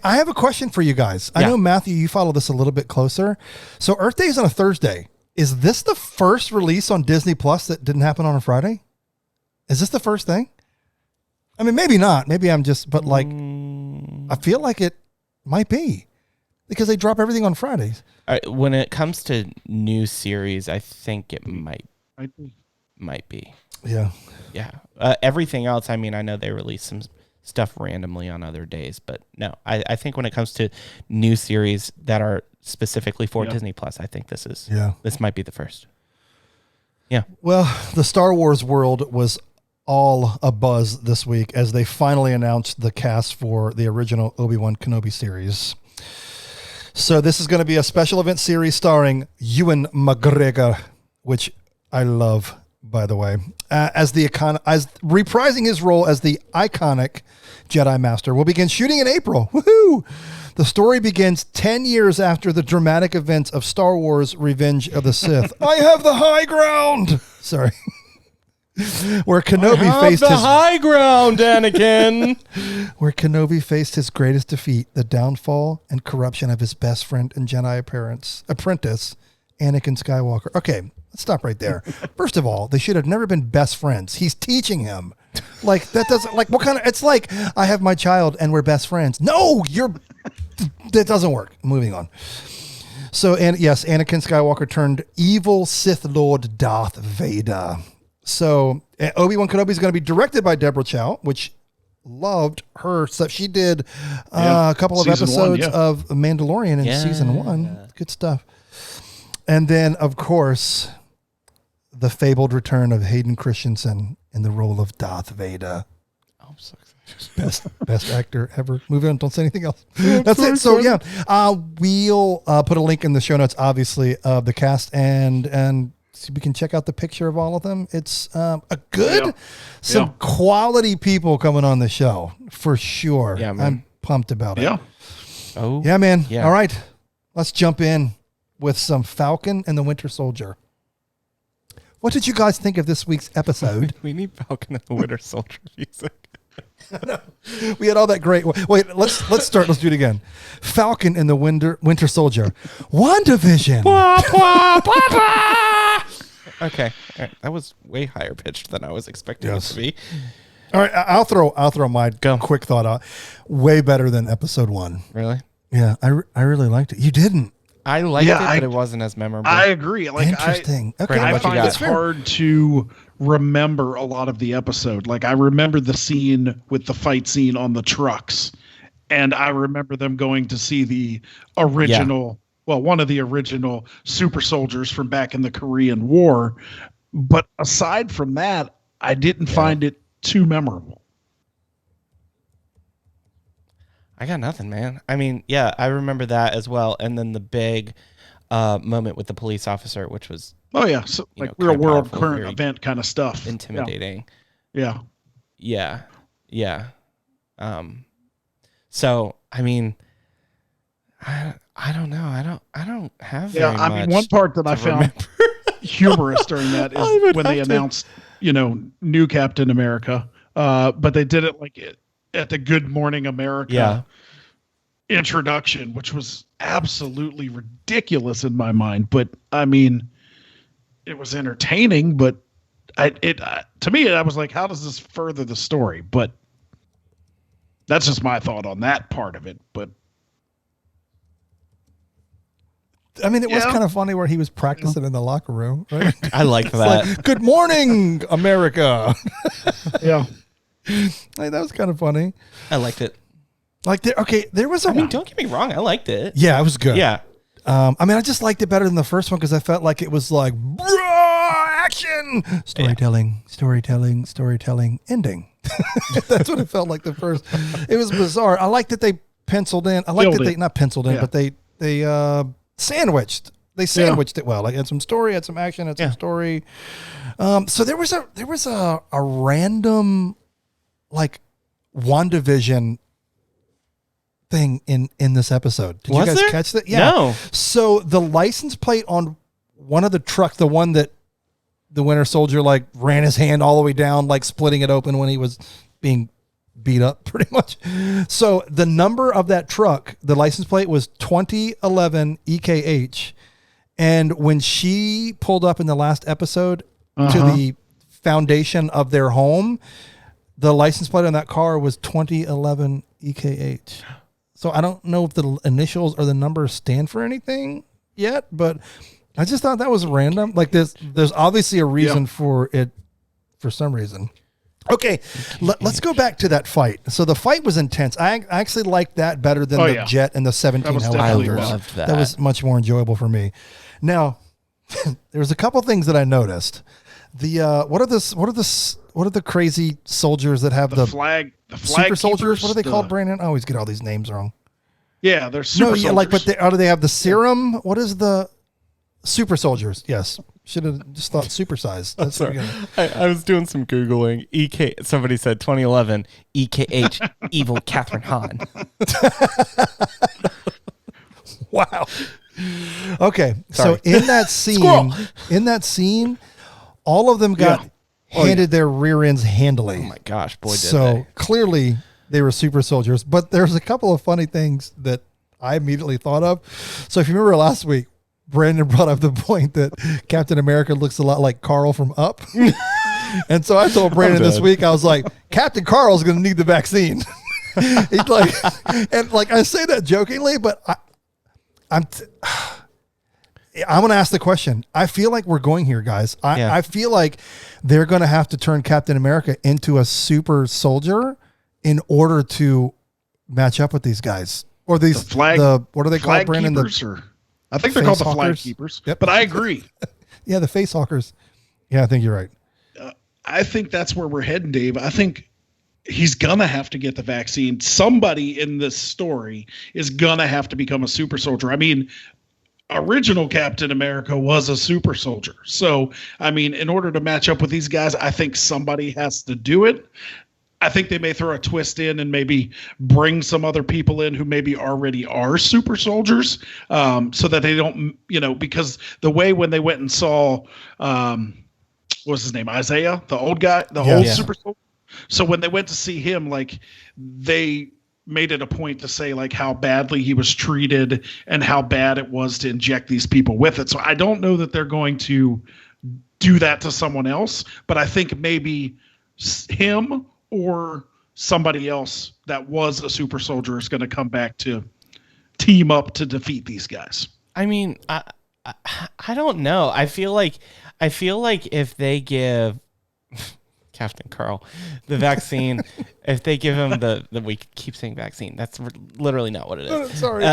I have a question for you guys. I know, Matthew, you follow this a little bit closer. So Earth Day is on a Thursday. Is this the first release on Disney Plus that didn't happen on a Friday? Is this the first thing? I mean, maybe not. Maybe I'm just, but like, I feel like it might be because they drop everything on Fridays. When it comes to new series, I think it might be. Yeah. Yeah. Everything else, I mean, I know they release some stuff randomly on other days, but no, I think when it comes to new series that are specifically for Disney Plus, I think this might be the first. Yeah. Well, the Star Wars world was all abuzz this week as they finally announced the cast for the original Obi-Wan Kenobi series. So this is going to be a special event series starring Ewan McGregor, which I love, by the way, as reprising his role as the iconic Jedi Master. Will begin shooting in April. Woohoo! The story begins 10 years after the dramatic events of Star Wars Revenge of the Sith. I have the high ground! Sorry. Where Kenobi faced his high ground, Anakin. Where Kenobi faced his greatest defeat, the downfall and corruption of his best friend and Jedi apprentice, Anakin Skywalker. Okay, let's stop right there. First of all, they should have never been best friends. He's teaching him. Like, that doesn't, like, what kind of, it's like, I have my child and we're best friends. No, that doesn't work. Moving on. So, and yes, Anakin Skywalker turned evil Sith Lord Darth Vader. So Obi-Wan Kenobi is going to be directed by Deborah Chow, which loved her stuff. She did a couple of episodes of Mandalorian in season 1. Good stuff. And then, of course, the fabled return of Hayden Christensen in the role of Darth Vader. Oh, I'm so excited. Best actor ever. Move on. Don't say anything else. That's it. So we'll put a link in the show notes, obviously, of the cast and we can check out the picture of all of them. It's some quality people coming on the show for sure. Yeah, man. I'm pumped about it. Yeah. Oh, yeah, man. Yeah. All right. Let's jump in with some Falcon and the Winter Soldier. What did you guys think of this week's episode? We need Falcon and the Winter Soldier music. We had all that great. Wait, let's start. Let's do it again. Falcon and the Winter Soldier. WandaVision. Okay, all right. That was way higher pitched than I was expecting it to be. All right, I'll throw my quick thought out. Way better than episode 1. Really? Yeah, I really liked it. You didn't? I liked it, but it wasn't as memorable. I agree. Like, interesting. I find it hard to remember a lot of the episode. Like, I remember the scene with the fight scene on the trucks, and I remember them going to see the original. Well, one of the original super soldiers from back in the Korean War. But aside from that, I didn't find it too memorable. I got nothing, man. I mean, yeah, I remember that as well. And then the big moment with the police officer, which was... Oh, yeah. So, like real world, current event kind of stuff. Intimidating. Yeah. Yeah. So, I mean... I don't know. I don't have very much. One part that I found humorous during that is when they announced, new Captain America. But they did it like at the Good Morning America introduction, which was absolutely ridiculous in my mind. But I mean, it was entertaining, but to me, I was like, how does this further the story? But that's just my thought on that part of it. But I mean, it was kind of funny where he was practicing in the locker room. Right? I like that. Like, good morning, America. Yeah. Like, that was kind of funny. I liked it. Like, there was a... I mean, don't get me wrong. I liked it. Yeah, it was good. Yeah. I mean, I just liked it better than the first one because I felt like it was like, action, storytelling, ending. That's what it felt like the first. It was bizarre. I liked that they penciled in. I liked that they not penciled in, but they sandwiched. They sandwiched it well. Like, had some story, had some action, had some story. So there was a random like WandaVision thing in this episode. Did you guys catch that? Yeah. No. So the license plate on one of the trucks, the one that the Winter Soldier like ran his hand all the way down, like splitting it open when he was being beat up pretty much. So the number of that truck, the license plate was 2011 EKH. And when she pulled up in the last episode to the foundation of their home, the license plate on that car was 2011 EKH. So I don't know if the initials or the numbers stand for anything yet, but I just thought that was random. Like there's obviously a reason for it for some reason. Okay, let's go back to that fight. So the fight was intense. I actually liked that better than the jet and the 17 helicopters. I loved that. That was much more enjoyable for me. Now, there was a couple things that I noticed. What are the crazy soldiers that have the flag super soldiers? keepers, What are they called, Brandon? I always get all these names wrong. Yeah, they're super soldiers. But do they have the serum? What is the super soldiers? Yes, should have just thought supersized. That's sorry. I was doing some Googling. Somebody said 2011 EKH evil Catherine Hahn. Wow. Okay, Sorry. so in that scene, all of them got handed their rear ends handily. Oh my gosh, boy! So clearly they were super soldiers. But there's a couple of funny things that I immediately thought of. So if you remember last week, Brandon brought up the point that Captain America looks a lot like Carl from Up. And so I told Brandon this week, I was like, Captain Carl's going to need the vaccine. He's like, and like I say that jokingly, but I'm going to ask the question. I feel like we're going here, guys. I feel like they're going to have to turn Captain America into a super soldier in order to match up with these guys. Or these, what are they called, Brandon? I think they're called the flag keepers. Yep. But I agree. Yeah, the face hawkers. Yeah, I think you're right. I think that's where we're heading, Dave. I think he's going to have to get the vaccine. Somebody in this story is going to have to become a super soldier. I mean, original Captain America was a super soldier. So, I mean, in order to match up with these guys, I think somebody has to do it. I think they may throw a twist in and maybe bring some other people in who maybe already are super soldiers, so that they don't, because the way when they went and saw, what was his name? Isaiah, the old guy, old super soldier. So when they went to see him, like they made it a point to say like how badly he was treated and how bad it was to inject these people with it. So I don't know that they're going to do that to someone else, but I think maybe him or somebody else that was a super soldier is going to come back to team up to defeat these guys. I mean, I don't know. I feel like if they give Captain Carl the vaccine, if they give him the we keep saying vaccine, that's literally not what it is. Sorry,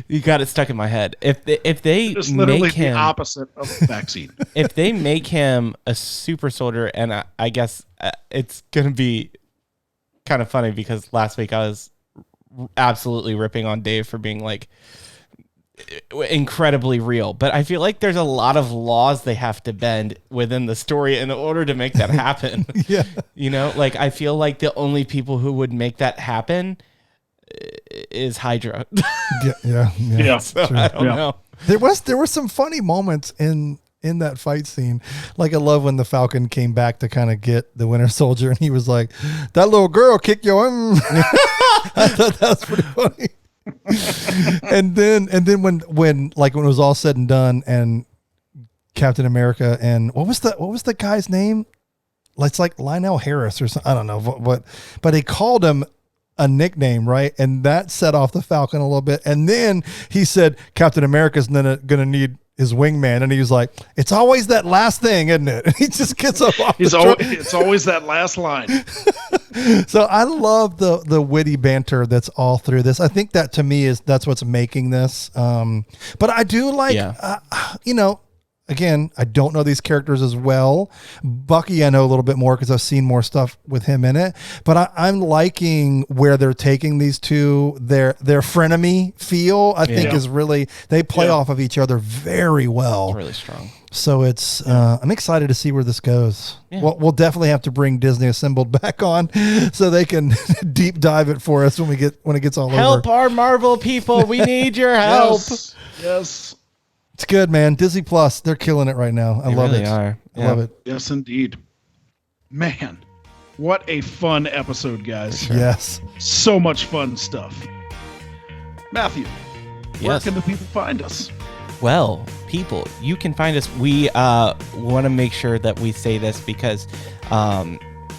you got it stuck in my head. If they it's literally make him the opposite of vaccine, if they make him a super soldier, and I guess it's gonna be kind of funny because last week I was absolutely ripping on Dave for being like incredibly real, but I feel like there's a lot of laws they have to bend within the story in order to make that happen. Like I feel like the only people who would make that happen is Hydra. Yeah. So I don't know. There were some funny moments in in that fight scene. Like, I love when the Falcon came back to kind of get the Winter Soldier, and he was like, "That little girl kicked your arm." I thought that was pretty funny. and then when it was all said and done, and Captain America and what was the guy's name? It's like Lionel Harris or something. I don't know what, but he called him a nickname, right? And that set off the Falcon a little bit. And then he said, Captain America's going to need his wingman. And he was like, "It's always that last thing, isn't it?" And he just gets up off it's always that last line. So I love the witty banter that's all through this. I think that, to me, that's what's making this. But I do like, again, I don't know these characters as well. Bucky, I know a little bit more because I've seen more stuff with him in it. But I'm liking where they're taking these two. Their frenemy feel, I think, is really, they play off of each other very well. It's really strong. So it's I'm excited to see where this goes. Yeah. We'll definitely have to bring Disney Assembled back on so they can deep dive it for us when it gets all over. Help our Marvel people! We need your help. Yes. It's good, man. Disney Plus, they're killing it right now. I love it. I love it. Yes, indeed. Man, what a fun episode, guys. Sure. Yes. So much fun stuff. Matthew, where Yes. can the people find us? Well, people, you can find us. We want to make sure that we say this because,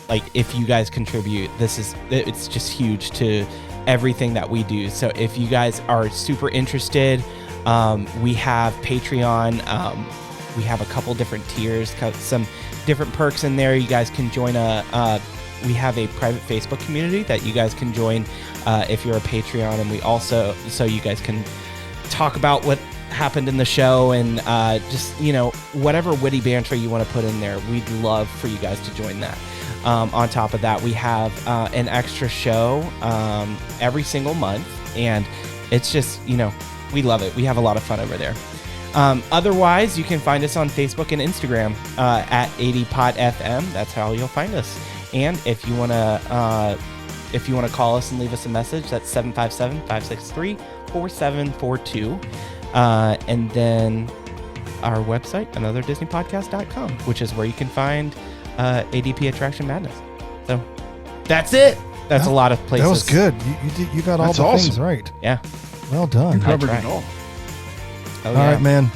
if you guys contribute, it's just huge to everything that we do. So if you guys are super interested, we have Patreon. We have a couple different tiers, some different perks in there. You guys can join we have a private Facebook community that you guys can join if you're a Patreon, and we also, so you guys can talk about what happened in the show and just whatever witty banter you want to put in there. We'd love for you guys to join that. On top of that, we have an extra show every single month, and it's just we love it. We have a lot of fun over there. Otherwise, you can find us on Facebook and Instagram at 80podfm. That's how you'll find us. And if you wanna call us and leave us a message, that's 757-563-4742. And then our website, anotherdispodcast.com, which is where you can find ADP Attraction Madness. So that's it. That's a lot of places. That was good. You got all the things right. Yeah. Well done. You covered it all. All right, man.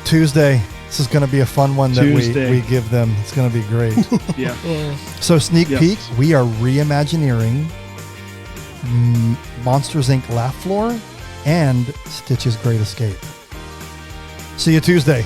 Tuesday. This is going to be a fun one that we give them. It's going to be great. Yeah. So sneak peek, we are reimagineering Monsters Inc. Laugh Floor and Stitch's Great Escape. See you Tuesday.